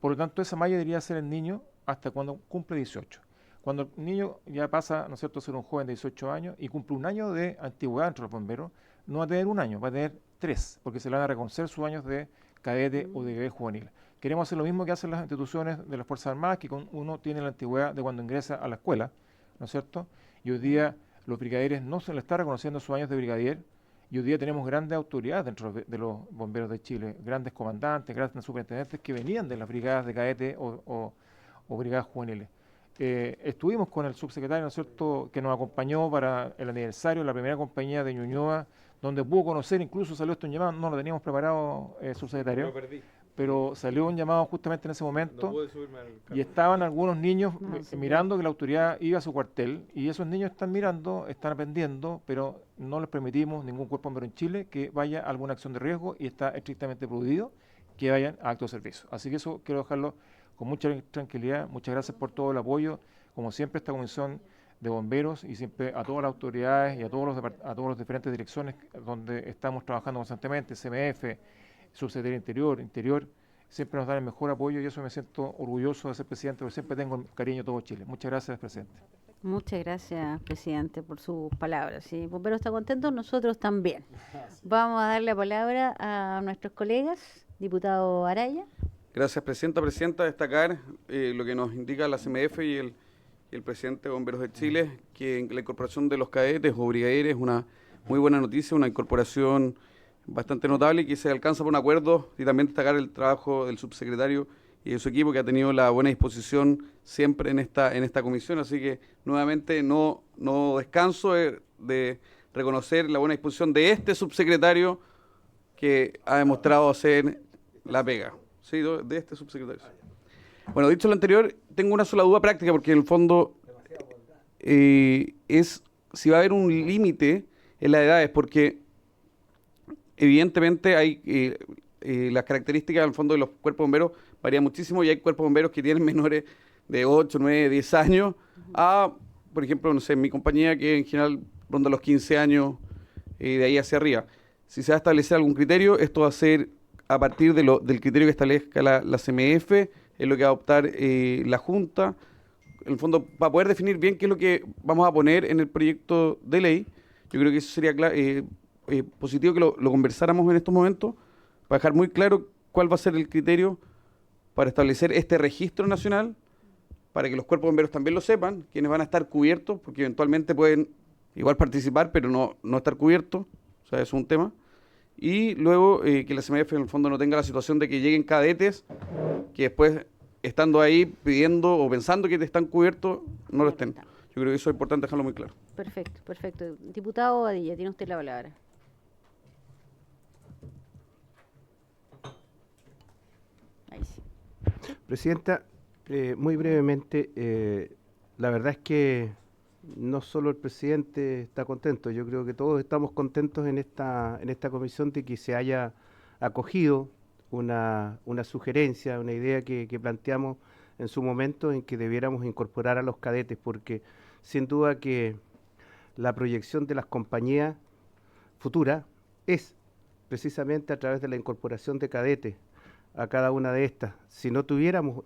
Por lo tanto, esa malla debería ser el niño hasta cuando cumple 18. Cuando el niño ya pasa, ¿no es cierto?, a ser un joven de 18 años y cumple un año de antigüedad entre los bomberos, no va a tener un año, va a tener 3, porque se le van a reconocer sus años de cadete o de bebé juvenil. Queremos hacer lo mismo que hacen las instituciones de las Fuerzas Armadas, que uno tiene la antigüedad de cuando ingresa a la escuela, ¿no es cierto? Y hoy día los brigadieres no se les está reconociendo sus años de brigadier, y hoy día tenemos grandes autoridades dentro de los bomberos de Chile, grandes comandantes, grandes superintendentes que venían de las brigadas de cadete o brigadas juveniles. Estuvimos con el subsecretario, ¿no es cierto?, que nos acompañó para el aniversario de la primera compañía de Ñuñoa, donde pudo conocer, incluso salió esto en llamado, no lo teníamos preparado, subsecretario. Lo perdí. pero salió un llamado justamente en ese No momento pude subirme al y carro. estaban algunos niños No, sí, mirando que la autoridad iba a su cuartel y esos niños están mirando, están aprendiendo, pero no les permitimos ningún cuerpo bombero en Chile que vaya a alguna acción de riesgo y está estrictamente prohibido que vayan a actos de servicio. Así que eso quiero dejarlo con mucha tranquilidad. Muchas gracias por todo el apoyo. Como siempre, esta comisión de bomberos y siempre a todas las autoridades y a todos a todas las diferentes direcciones donde estamos trabajando constantemente, CMF, Subsecretaría Interior, siempre nos dan el mejor apoyo y eso me siento orgulloso de ser presidente, porque siempre tengo el cariño de todo Chile. Muchas gracias, presidente. Muchas gracias, presidente, por sus palabras. Si Bombero está contento, nosotros también. Vamos a dar la palabra a nuestros colegas, diputado Araya. Gracias, presidenta. Presidenta, destacar lo que nos indica la CMF y el presidente de Bomberos de Chile, que la incorporación de los cadetes o brigadieres es una muy buena noticia, una incorporación bastante notable y que se alcanza por un acuerdo, y también destacar el trabajo del subsecretario y de su equipo, que ha tenido la buena disposición siempre en esta comisión. Así que nuevamente no descanso de reconocer la buena disposición de este subsecretario, que ha demostrado hacer la pega. Sí, de este subsecretario. Bueno, dicho lo anterior, tengo una sola duda práctica, porque en el fondo es si va a haber un límite en las edades, porque evidentemente hay las características en el fondo de los cuerpos bomberos varían muchísimo, y hay cuerpos bomberos que tienen menores de 8, 9, 10 años, a, por ejemplo, no sé, mi compañía, que en general ronda los 15 años, de ahí hacia arriba. Si se va a establecer algún criterio, esto va a ser a partir del criterio que establezca la CMF, es lo que va a adoptar la Junta, en el fondo, para poder definir bien qué es lo que vamos a poner en el proyecto de ley. Yo creo que eso sería positivo que lo conversáramos en estos momentos, para dejar muy claro cuál va a ser el criterio para establecer este registro nacional, para que los cuerpos bomberos también lo sepan, quienes van a estar cubiertos, porque eventualmente pueden igual participar, pero no estar cubiertos, o sea, eso es un tema. Y luego que la CMF en el fondo no tenga la situación de que lleguen cadetes que después, estando ahí pidiendo o pensando que están cubiertos, no lo estén. Yo creo que eso es importante dejarlo muy claro. Perfecto, perfecto. Diputado Badilla, tiene usted la palabra. Ahí sí. Presidenta, muy brevemente, la verdad es que no solo el presidente está contento, yo creo que todos estamos contentos en esta comisión de que se haya acogido una sugerencia, una idea que planteamos en su momento, en que debiéramos incorporar a los cadetes, porque sin duda que la proyección de las compañías futuras es precisamente a través de la incorporación de cadetes a cada una de estas. Si no tuviéramos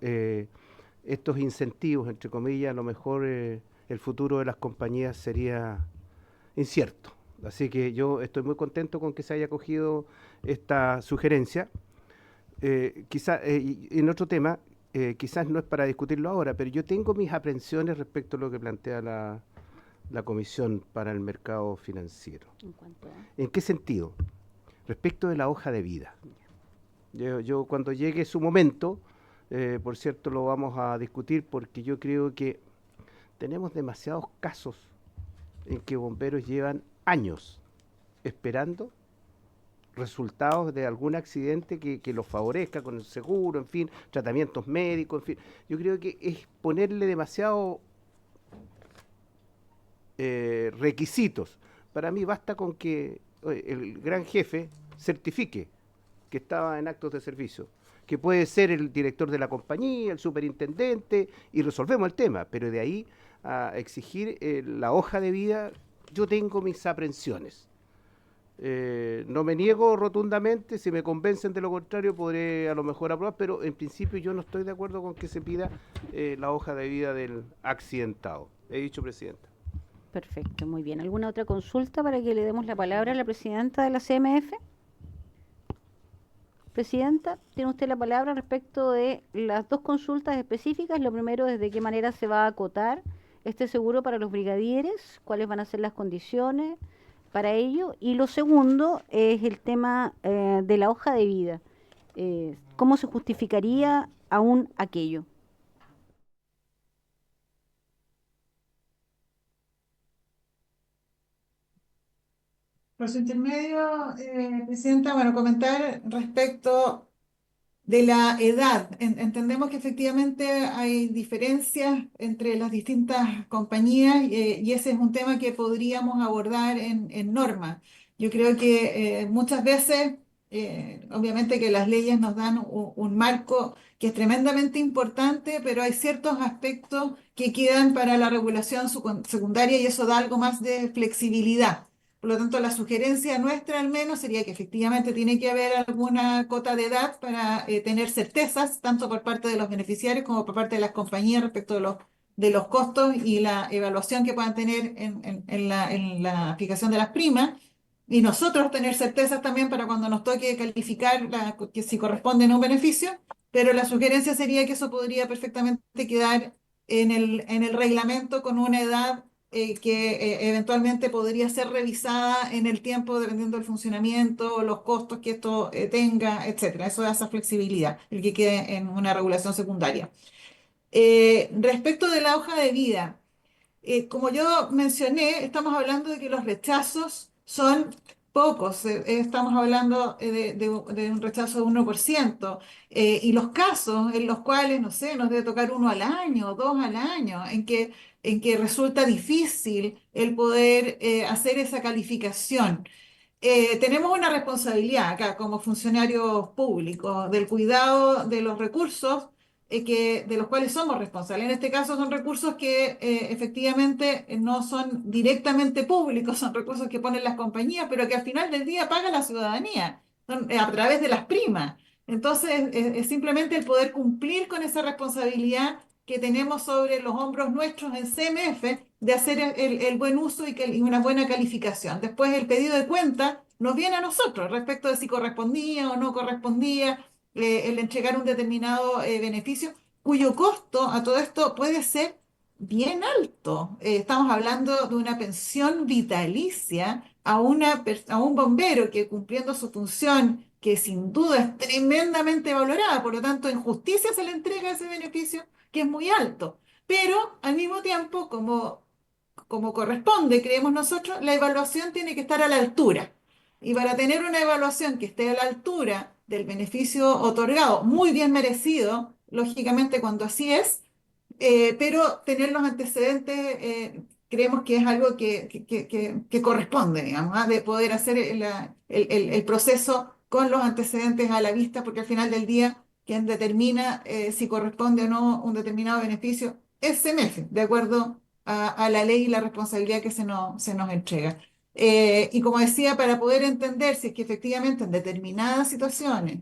estos incentivos, entre comillas, a lo mejor el futuro de las compañías sería incierto. Así que yo estoy muy contento con que se haya acogido esta sugerencia. Quizás, en otro tema, quizás no es para discutirlo ahora, pero yo tengo mis aprensiones respecto a lo que plantea la Comisión para el Mercado Financiero. ¿En cuanto a? ¿En qué sentido? Respecto de la hoja de vida. Yo cuando llegue su momento, por cierto, lo vamos a discutir, porque yo creo que tenemos demasiados casos en que bomberos llevan años esperando resultados de algún accidente que los favorezca con el seguro, en fin, tratamientos médicos, en fin. Yo creo que es ponerle demasiado requisitos. Para mí basta con que el gran jefe certifique que estaba en actos de servicio, que puede ser el director de la compañía, el superintendente, y resolvemos el tema, pero de ahí a exigir la hoja de vida, yo tengo mis aprensiones. No me niego rotundamente, si me convencen de lo contrario podré a lo mejor aprobar, pero en principio yo no estoy de acuerdo con que se pida la hoja de vida del accidentado. He dicho, presidenta. Perfecto, muy bien. ¿Alguna otra consulta para que le demos la palabra a la presidenta de la CMF? Presidenta, tiene usted la palabra respecto de las dos consultas específicas. Lo primero es de qué manera se va a acotar este seguro para los brigadieres, cuáles van a ser las condiciones para ello. Y lo segundo es el tema de la hoja de vida. ¿Cómo se justificaría aún aquello? Por su intermedio, presidenta, bueno, comentar respecto de la edad. Entendemos que efectivamente hay diferencias entre las distintas compañías y ese es un tema que podríamos abordar en norma. Yo creo que muchas veces, obviamente que las leyes nos dan un marco que es tremendamente importante, pero hay ciertos aspectos que quedan para la regulación secundaria y eso da algo más de flexibilidad. Por lo tanto, la sugerencia nuestra al menos sería que efectivamente tiene que haber alguna cota de edad para tener certezas, tanto por parte de los beneficiarios como por parte de las compañías respecto de los costos y la evaluación que puedan tener en la aplicación de las primas. Y nosotros tener certezas también para cuando nos toque calificar que si corresponde a un beneficio, pero la sugerencia sería que eso podría perfectamente quedar en el reglamento con una edad que eventualmente podría ser revisada en el tiempo dependiendo del funcionamiento, los costos que esto tenga, etcétera. Eso da esa flexibilidad, el que quede en una regulación secundaria. Respecto de la hoja de vida, como yo mencioné, estamos hablando de que los rechazos son pocos, estamos hablando de un rechazo de 1%, y los casos en los cuales, no sé, nos debe tocar uno al año, dos al año, en que resulta difícil el poder hacer esa calificación. Tenemos una responsabilidad acá como funcionarios públicos del cuidado de los recursos de los cuales somos responsables. En este caso son recursos que efectivamente no son directamente públicos, son recursos que ponen las compañías, pero que al final del día paga la ciudadanía a través de las primas. Entonces es simplemente el poder cumplir con esa responsabilidad que tenemos sobre los hombros nuestros en CMF de hacer el buen uso y una buena calificación. Después el pedido de cuenta nos viene a nosotros respecto de si correspondía o no correspondía el entregar un determinado beneficio, cuyo costo a todo esto puede ser bien alto. Estamos hablando de una pensión vitalicia a un bombero que cumpliendo su función, que sin duda es tremendamente valorada, por lo tanto en justicia se le entrega ese beneficio que es muy alto. Pero al mismo tiempo, como corresponde, creemos nosotros, la evaluación tiene que estar a la altura. Y para tener una evaluación que esté a la altura del beneficio otorgado, muy bien merecido, lógicamente cuando así es, pero tener los antecedentes creemos que es algo que corresponde, digamos, de poder hacer el proceso con los antecedentes a la vista, porque al final del día quien determina si corresponde o no un determinado beneficio es CEMEFE, de acuerdo a la ley y la responsabilidad que se nos entrega. Y como decía, para poder entender si es que efectivamente en determinadas situaciones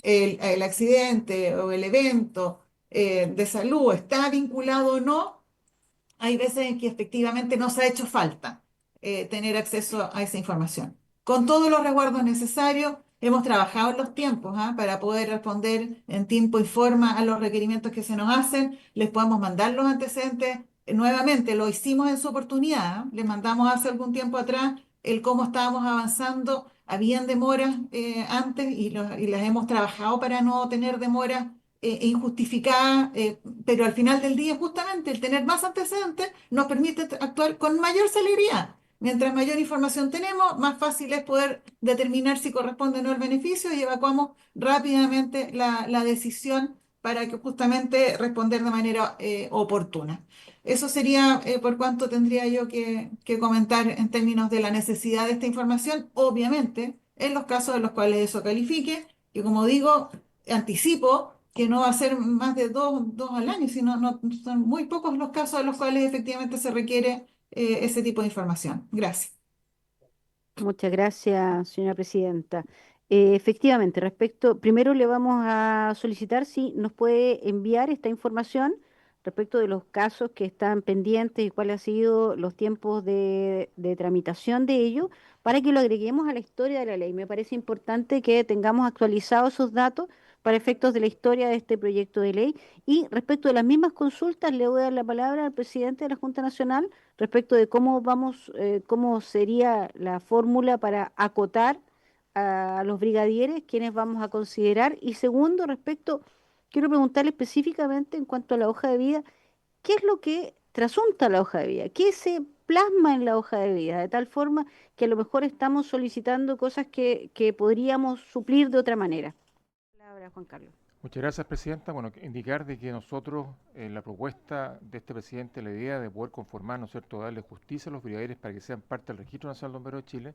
el accidente o el evento de salud está vinculado o no, hay veces en que efectivamente nos ha hecho falta tener acceso a esa información. Con todos los resguardos necesarios, hemos trabajado en los tiempos para poder responder en tiempo y forma a los requerimientos que se nos hacen. Les podemos mandar los antecedentes nuevamente, lo hicimos en su oportunidad. Les mandamos hace algún tiempo atrás el cómo estábamos avanzando. Habían demoras antes y las hemos trabajado para no tener demoras injustificada, pero al final del día justamente el tener más antecedentes nos permite actuar con mayor celeridad. Mientras mayor información tenemos, más fácil es poder determinar si corresponde o no el beneficio y evacuamos rápidamente la decisión para que justamente responder de manera oportuna. Eso sería por cuanto tendría yo que comentar en términos de la necesidad de esta información, obviamente, en los casos en los cuales eso califique, que como digo, anticipo que no va a ser más de dos al año, sino son muy pocos los casos en los cuales efectivamente se requiere ese tipo de información. Gracias. Muchas gracias, señora presidenta. Efectivamente, primero le vamos a solicitar si nos puede enviar esta información respecto de los casos que están pendientes y cuáles han sido los tiempos de tramitación de ello, para que lo agreguemos a la historia de la ley. Me parece importante que tengamos actualizados esos datos para efectos de la historia de este proyecto de ley. Y respecto de las mismas consultas, le voy a dar la palabra al presidente de la Junta Nacional respecto de cómo sería la fórmula para acotar a los brigadieres, quienes vamos a considerar. Y segundo, quiero preguntarle específicamente en cuanto a la hoja de vida, ¿qué es lo que trasunta la hoja de vida? ¿Qué se plasma en la hoja de vida? De tal forma que a lo mejor estamos solicitando cosas que podríamos suplir de otra manera. Palabra, Juan Carlos. Muchas gracias, Presidenta. Bueno, indicar de que nosotros, la propuesta de este presidente, la idea de poder conformar, ¿no es cierto?, darle justicia a los brigadieres para que sean parte del Registro Nacional de Bomberos de Chile,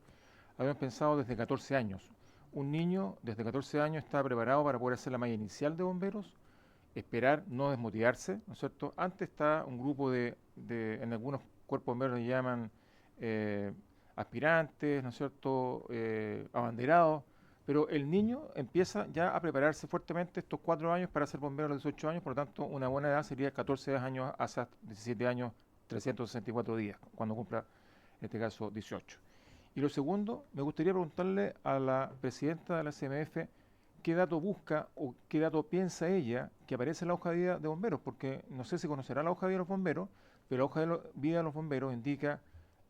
habíamos pensado desde 14 años. Un niño desde 14 años está preparado para poder hacer la malla inicial de bomberos, esperar, no desmotivarse, ¿no es cierto? Antes está un grupo en algunos cuerpos bomberos le llaman aspirantes, ¿no es cierto?, abanderados, pero el niño empieza ya a prepararse fuertemente estos 4 años para ser bombero a los 18 años, por lo tanto una buena edad sería 14 años hasta 17 años, 364 días, cuando cumpla, en este caso, 18. Y lo segundo, me gustaría preguntarle a la presidenta de la CMF qué dato busca o qué dato piensa ella que aparece en la hoja de vida de bomberos, porque no sé si conocerá la hoja de vida de los bomberos, pero la hoja de vida de los bomberos indica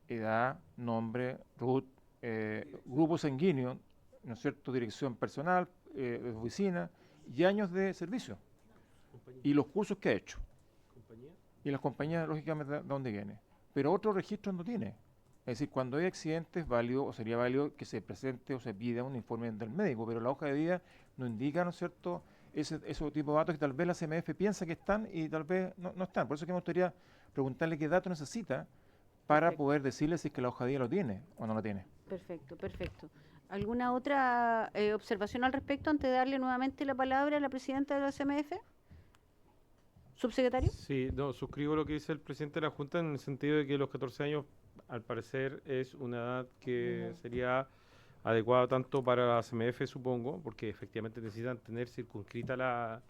edad, nombre, RUT, grupo sanguíneo, ¿no es cierto?, dirección personal, de oficina y años de servicio. Y los cursos que ha hecho. Y las compañías, lógicamente, de dónde viene. Pero otros registros no tiene. Es decir, cuando hay accidentes, válido o sería válido que se presente o se pida un informe del médico, pero la hoja de vida no indica, ¿no es cierto?, ese tipo de datos que tal vez la CMF piensa que están y tal vez no están. Por eso es que me gustaría preguntarle qué datos necesita para poder decirle si es que la hoja de vida lo tiene o no lo tiene. Perfecto, perfecto. ¿Alguna otra observación al respecto antes de darle nuevamente la palabra a la presidenta de la CMF? ¿Subsecretario? Sí, no, suscribo lo que dice el presidente de la Junta en el sentido de que los 14 años, al parecer, es una edad que sería adecuada tanto para la CMF, supongo, porque efectivamente necesitan tener circunscrita la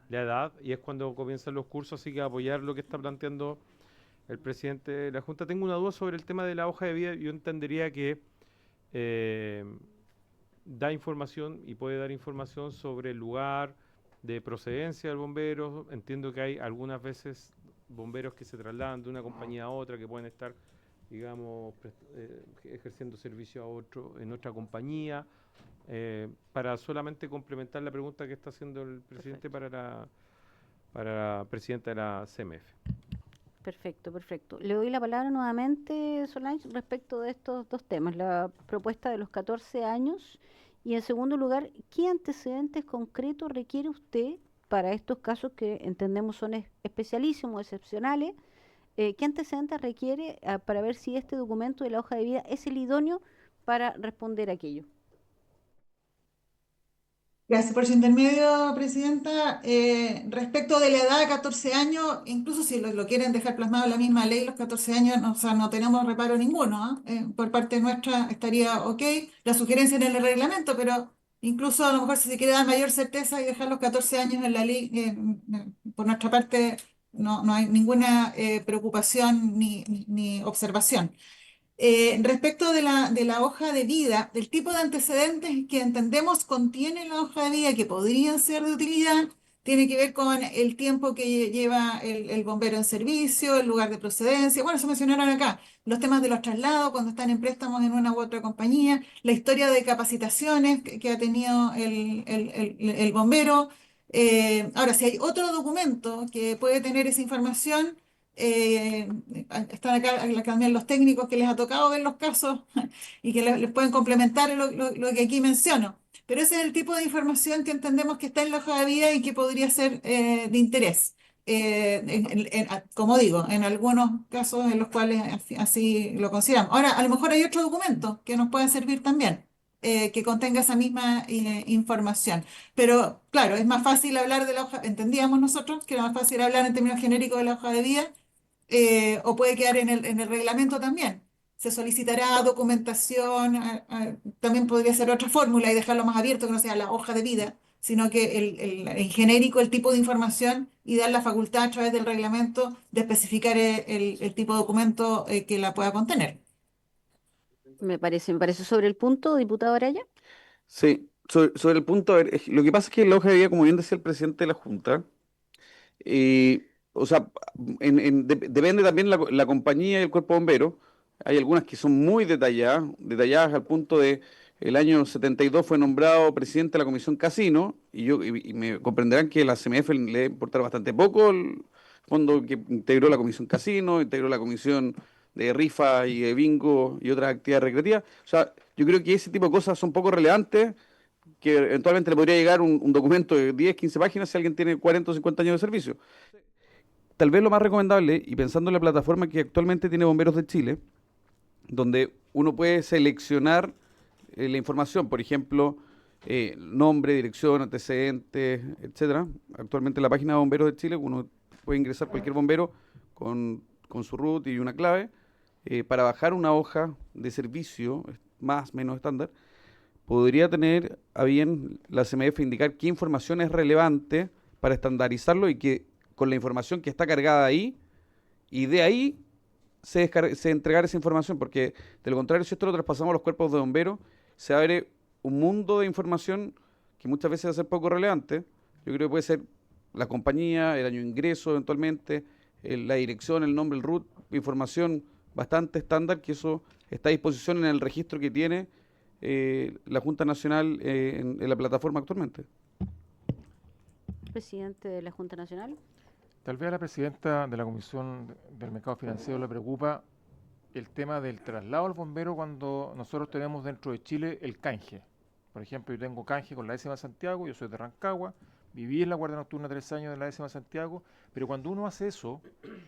edad y es cuando comienzan los cursos, así que apoyar lo que está planteando el presidente de la Junta. Tengo una duda sobre el tema de la hoja de vida. Yo entendería que da información y puede dar información sobre el lugar de procedencia del bombero. Entiendo que hay algunas veces bomberos que se trasladan de una compañía a otra, que pueden estar, digamos, ejerciendo servicio en otra compañía. Para solamente complementar la pregunta que está haciendo el presidente para la presidenta de la CMF. Perfecto, perfecto. Le doy la palabra nuevamente, Solange, respecto de estos dos temas, la propuesta de los 14 años y, en segundo lugar, ¿qué antecedentes concretos requiere usted para estos casos que entendemos son especialísimos, excepcionales? ¿Qué antecedentes requiere para ver si este documento de la hoja de vida es el idóneo para responder a aquello? Gracias por su intermedio, Presidenta. Respecto de la edad de 14 años, incluso si lo quieren dejar plasmado en la misma ley, los 14 años, o sea, no tenemos reparo ninguno, ¿ah? Por parte nuestra estaría ok la sugerencia en el reglamento, pero incluso a lo mejor si se quiere dar mayor certeza y dejar los 14 años en la ley, por nuestra parte no hay ninguna preocupación ni observación. Respecto de la hoja de vida, del tipo de antecedentes que entendemos contiene la hoja de vida que podrían ser de utilidad, tiene que ver con el tiempo que lleva el bombero en servicio, el lugar de procedencia, bueno, se mencionaron acá, los temas de los traslados, cuando están en préstamos en una u otra compañía, la historia de capacitaciones que ha tenido el bombero. Ahora, si hay otro documento que puede tener esa información, eh, están acá también los técnicos que les ha tocado ver los casos y que les pueden complementar lo que aquí menciono. Pero ese es el tipo de información que entendemos que está en la hoja de vida y que podría ser de interés. Como digo, en algunos casos en los cuales así lo consideramos. Ahora, a lo mejor hay otro documento que nos pueda servir también, que contenga esa misma información. Pero claro, es más fácil hablar de la hoja, entendíamos nosotros que era más fácil hablar en términos genéricos de la hoja de vida, o puede quedar en el reglamento también. Se solicitará documentación, también podría ser otra fórmula y dejarlo más abierto, que no sea la hoja de vida, sino que en genérico el tipo de información y dar la facultad a través del reglamento de especificar el tipo de documento que la pueda contener. Me parece. Sobre el punto, diputado Araya. Sí, sobre el punto, a ver, lo que pasa es que la hoja de vida, como bien decía el presidente de la Junta, o sea, depende también la compañía y el cuerpo bombero. Hay algunas que son muy detalladas al punto de el año 72 fue nombrado presidente de la Comisión Casino y me comprenderán que a la CMF le importará bastante poco el fondo que integró la Comisión Casino, integró la Comisión de rifa y de bingo y otras actividades recreativas. O sea, yo creo que ese tipo de cosas son poco relevantes que eventualmente le podría llegar un documento de 10, 15 páginas si alguien tiene 40 o 50 años de servicio. Tal vez lo más recomendable, y pensando en la plataforma que actualmente tiene Bomberos de Chile, donde uno puede seleccionar la información, por ejemplo, nombre, dirección, antecedentes, etcétera. Actualmente en la página de Bomberos de Chile uno puede ingresar cualquier bombero con su root y una clave para bajar una hoja de servicio más o menos estándar. Podría tener a bien la CMF indicar qué información es relevante para estandarizarlo y que con la información que está cargada ahí, y de ahí se entregar esa información, porque de lo contrario, si esto lo traspasamos a los cuerpos de bomberos, se abre un mundo de información que muchas veces va a ser poco relevante. Yo creo que puede ser la compañía, el año de ingreso eventualmente, la dirección, el nombre, el root, información bastante estándar, que eso está a disposición en el registro que tiene la Junta Nacional en la plataforma actualmente. Presidente de la Junta Nacional. Tal vez a la presidenta de la Comisión del Mercado Financiero le preocupa el tema del traslado al bombero cuando nosotros tenemos dentro de Chile el canje. Por ejemplo, yo tengo canje con la 10ª Santiago, yo soy de Rancagua, viví en la Guardia Nocturna 3 años de la 10ª Santiago, pero cuando uno hace eso,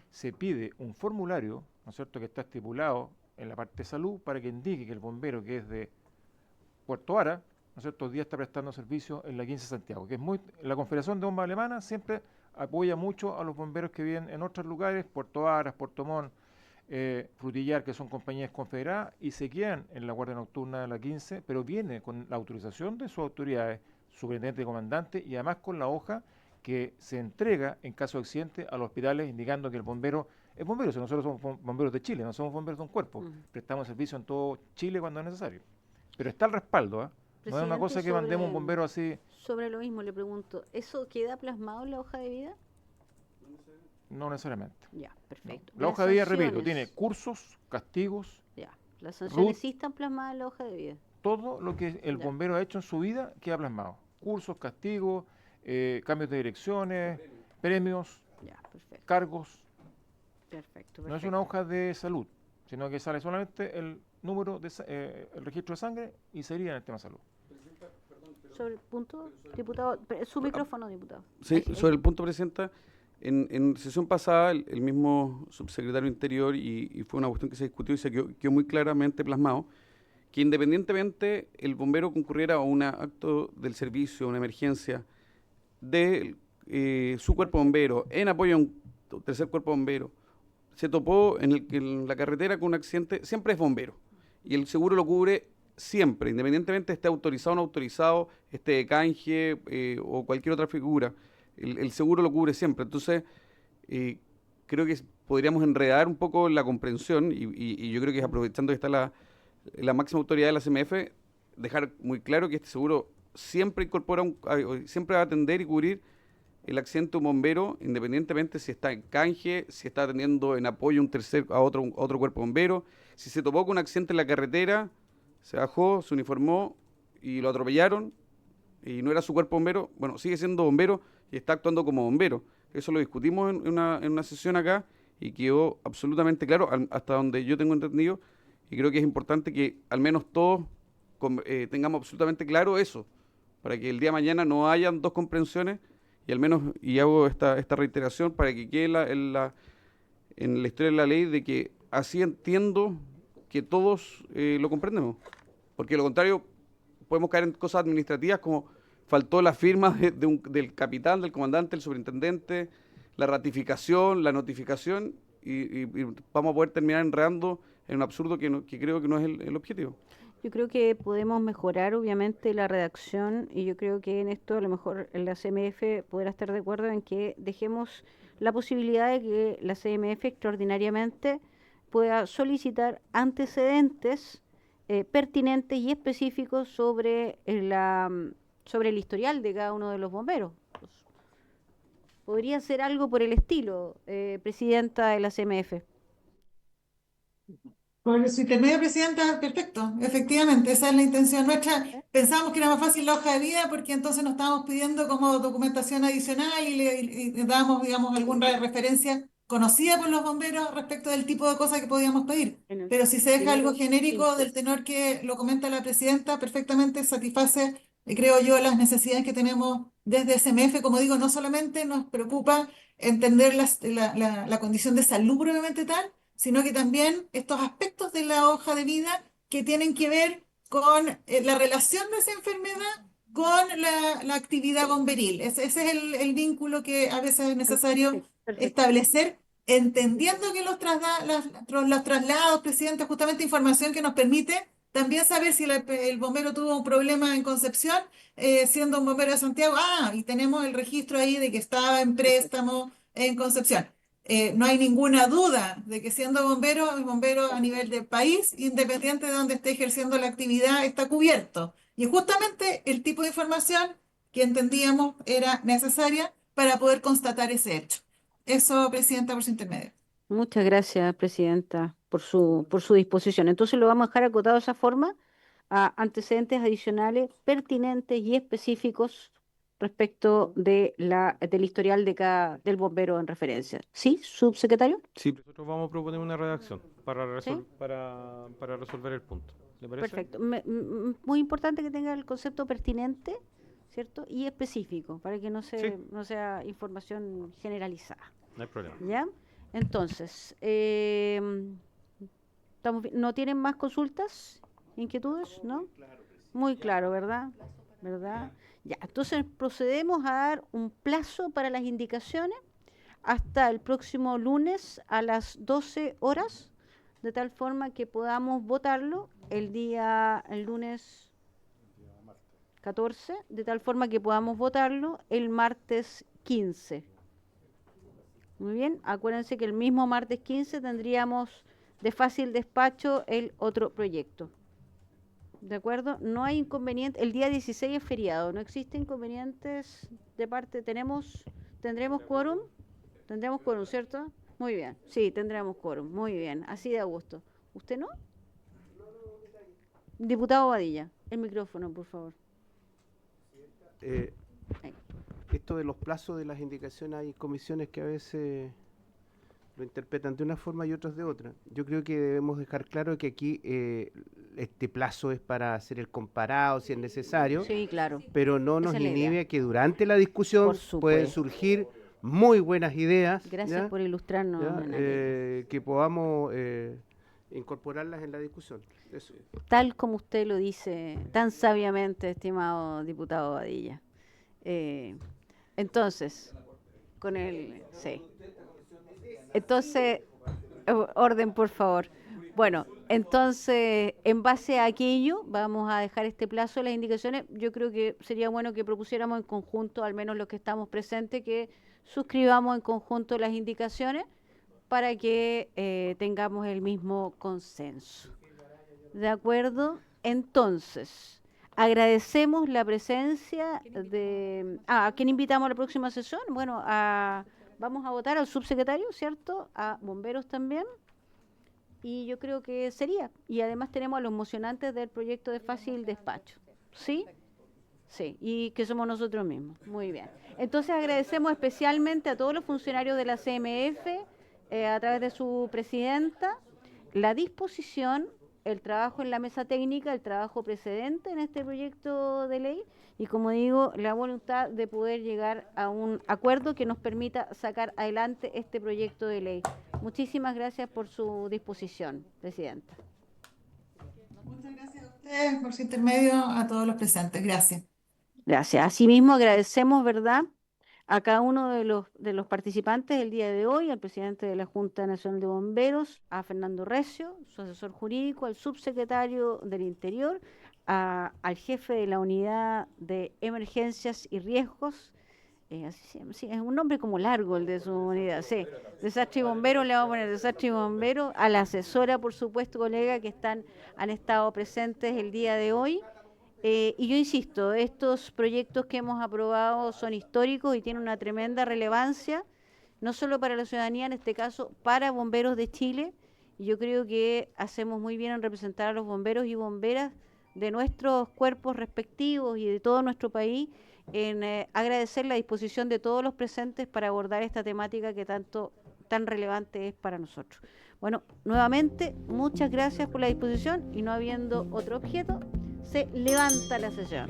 se pide un formulario, ¿no es cierto?, que está estipulado en la parte de salud para que indique que el bombero que es de Puerto Vara, ¿no es cierto?, hoy día está prestando servicio en la 15 Santiago, que es la Confederación de Bombas Alemana siempre apoya mucho a los bomberos que viven en otros lugares, Puerto Varas, Puerto Montt, Frutillar, que son compañías confederadas, y se quedan en la Guardia Nocturna de la 15, pero viene con la autorización de sus autoridades, superintendente y comandante, y además con la hoja que se entrega en caso de accidente a los hospitales, indicando que el bombero es bombero. Si nosotros somos bomberos de Chile, no somos bomberos de un cuerpo, prestamos servicio en todo Chile cuando es necesario. Pero está el respaldo, ¿eh? No es una cosa que mandemos un bombero así. Sobre lo mismo le pregunto, ¿eso queda plasmado en la hoja de vida? No necesariamente. Ya, perfecto. No. La hoja de vida, repito, tiene cursos, castigos. Ya, las sanciones sí están plasmadas en la hoja de vida. Todo lo que el bombero ha hecho en su vida queda plasmado. Cursos, castigos, cambios de direcciones, premios, cargos. Perfecto. No es una hoja de salud, sino que sale solamente el número, el registro de sangre y sería en el tema salud. Sobre el punto, diputado, su micrófono, diputado. Sí, sobre el punto, presidenta, en sesión pasada el mismo subsecretario Interior, y fue una cuestión que se discutió y se quedó muy claramente plasmado, que independientemente el bombero concurriera a un acto del servicio, una emergencia de su cuerpo bombero, en apoyo a un tercer cuerpo bombero, se topó en la carretera con un accidente, siempre es bombero, y el seguro lo cubre siempre, independientemente esté autorizado o no autorizado, esté de canje o cualquier otra figura, el seguro lo cubre siempre. Entonces, creo que podríamos enredar un poco la comprensión y yo creo que aprovechando que está la máxima autoridad de la CMF, dejar muy claro que este seguro siempre incorpora, siempre va a atender y cubrir el accidente de un bombero, independientemente si está en canje, si está atendiendo en apoyo a otro cuerpo bombero, si se topó con un accidente en la carretera, se bajó, se uniformó y lo atropellaron y no era su cuerpo bombero, bueno, sigue siendo bombero y está actuando como bombero. Eso lo discutimos en una sesión acá y quedó absolutamente claro, hasta donde yo tengo entendido, y creo que es importante que al menos todos tengamos absolutamente claro eso, para que el día de mañana no hayan dos comprensiones, y al menos, y hago esta reiteración para que quede en la historia de la ley, de que así entiendo que todos lo comprendemos, porque de lo contrario podemos caer en cosas administrativas como faltó la firma del capitán, del comandante, del superintendente, la ratificación, la notificación, y vamos a poder terminar enredando en un absurdo que creo que no es el objetivo. Yo creo que podemos mejorar obviamente la redacción, y yo creo que en esto a lo mejor la CMF podrá estar de acuerdo en que dejemos la posibilidad de que la CMF extraordinariamente pueda solicitar antecedentes pertinentes y específicos sobre el historial de cada uno de los bomberos. Podría ser algo por el estilo, presidenta de la CMF. Por su intermedio, presidenta, perfecto. Efectivamente, esa es la intención nuestra. Pensábamos que era más fácil la hoja de vida porque entonces nos estábamos pidiendo como documentación adicional y le dábamos, digamos, alguna referencia conocida por los bomberos respecto del tipo de cosas que podíamos pedir. Pero si se deja algo genérico del tenor que lo comenta la presidenta, perfectamente satisface creo yo, las necesidades que tenemos desde SMF. Como digo, no solamente nos preocupa entender la condición de salud propiamente tal, sino que también estos aspectos de la hoja de vida que tienen que ver con la relación de esa enfermedad con la actividad bomberil. Ese es el vínculo que a veces es necesario establecer, entendiendo que los traslados, presidente, justamente información que nos permite también saber si el bombero tuvo un problema en Concepción, siendo un bombero de Santiago. Y tenemos el registro ahí de que estaba en préstamo en Concepción. No hay ninguna duda de que siendo bombero, el bombero a nivel del país, independiente de donde esté ejerciendo la actividad, está cubierto. Y justamente el tipo de información que entendíamos era necesaria para poder constatar ese hecho. Eso, presidenta, por su intermedio. Muchas gracias, presidenta, por su disposición. Entonces lo vamos a dejar acotado de esa forma a antecedentes adicionales pertinentes y específicos respecto del historial del bombero en referencia. ¿Sí, subsecretario? Sí, nosotros vamos a proponer una redacción para, ¿Sí? para resolver el punto. ¿Le parece? Perfecto. Muy importante que tenga el concepto pertinente, ¿cierto? Y específico, para que no sea información generalizada. No hay problema. ¿Ya? Entonces, ¿no tienen más consultas, inquietudes? ¿No? Muy claro, ¿verdad? ¿Verdad? Ya, entonces procedemos a dar un plazo para las indicaciones hasta el próximo lunes a las 12 horas, de tal forma que podamos votarlo el lunes 14, de tal forma que podamos votarlo el martes 15. Muy bien, acuérdense que el mismo martes 15 tendríamos de fácil despacho el otro proyecto. ¿De acuerdo? No hay inconveniente. El día 16 es feriado, no existen inconvenientes de parte. ¿Tendremos quórum? ¿Tendremos quórum, cierto? Muy bien, sí, tendremos quórum. Muy bien, así de a gusto. ¿Usted no? Diputado Badilla, el micrófono, por favor. Esto de los plazos de las indicaciones, hay comisiones que a veces lo interpretan de una forma y otras de otra. Yo creo que debemos dejar claro que aquí este plazo es para hacer el comparado si es necesario, Sí, claro. pero no nos Esa es la idea. inhibe que durante la discusión Por supuesto. pueden surgir muy buenas ideas. Gracias ¿ya? por ilustrarnos. ¿ya? en aquello. Que podamos incorporarlas en la discusión. Eso. Tal como usted lo dice tan sabiamente, estimado diputado Badilla. Entonces, sí. Entonces, orden, por favor. Bueno, entonces, en base a aquello, vamos a dejar este plazo de las indicaciones. Yo creo que sería bueno que propusiéramos en conjunto, al menos los que estamos presentes, que suscribamos en conjunto las indicaciones para que tengamos el mismo consenso. ¿De acuerdo? Entonces, agradecemos la presencia de... ¿A quién invitamos a la próxima sesión? Bueno, vamos a votar al subsecretario, ¿cierto? A bomberos también. Y yo creo que sería. Y además tenemos a los mocionantes del proyecto de fácil despacho. ¿Sí? Sí, y que somos nosotros mismos. Muy bien. Entonces agradecemos especialmente a todos los funcionarios de la CMF, a través de su presidenta, la disposición, el trabajo en la mesa técnica, el trabajo precedente en este proyecto de ley y, como digo, la voluntad de poder llegar a un acuerdo que nos permita sacar adelante este proyecto de ley. Muchísimas gracias por su disposición, presidenta. Muchas gracias a ustedes por su intermedio, a todos los presentes. Gracias. Gracias. Asimismo, agradecemos, ¿verdad?, a cada uno de los participantes el día de hoy, al presidente de la Junta Nacional de Bomberos, a Fernando Recio, su asesor jurídico, al subsecretario del Interior, al jefe de la Unidad de Emergencias y Riesgos, sí, es un nombre como largo el de su unidad, sí, Desastre y Bombero, le vamos a poner Desastre y Bombero, a la asesora, por supuesto, colega, que han estado presentes el día de hoy. Y yo insisto, estos proyectos que hemos aprobado son históricos y tienen una tremenda relevancia, no solo para la ciudadanía, en este caso, para Bomberos de Chile. Y yo creo que hacemos muy bien en representar a los bomberos y bomberas de nuestros cuerpos respectivos y de todo nuestro país, en agradecer la disposición de todos los presentes para abordar esta temática que tan relevante es para nosotros. Bueno, nuevamente, muchas gracias por la disposición y no habiendo otro objeto, se levanta la sesión.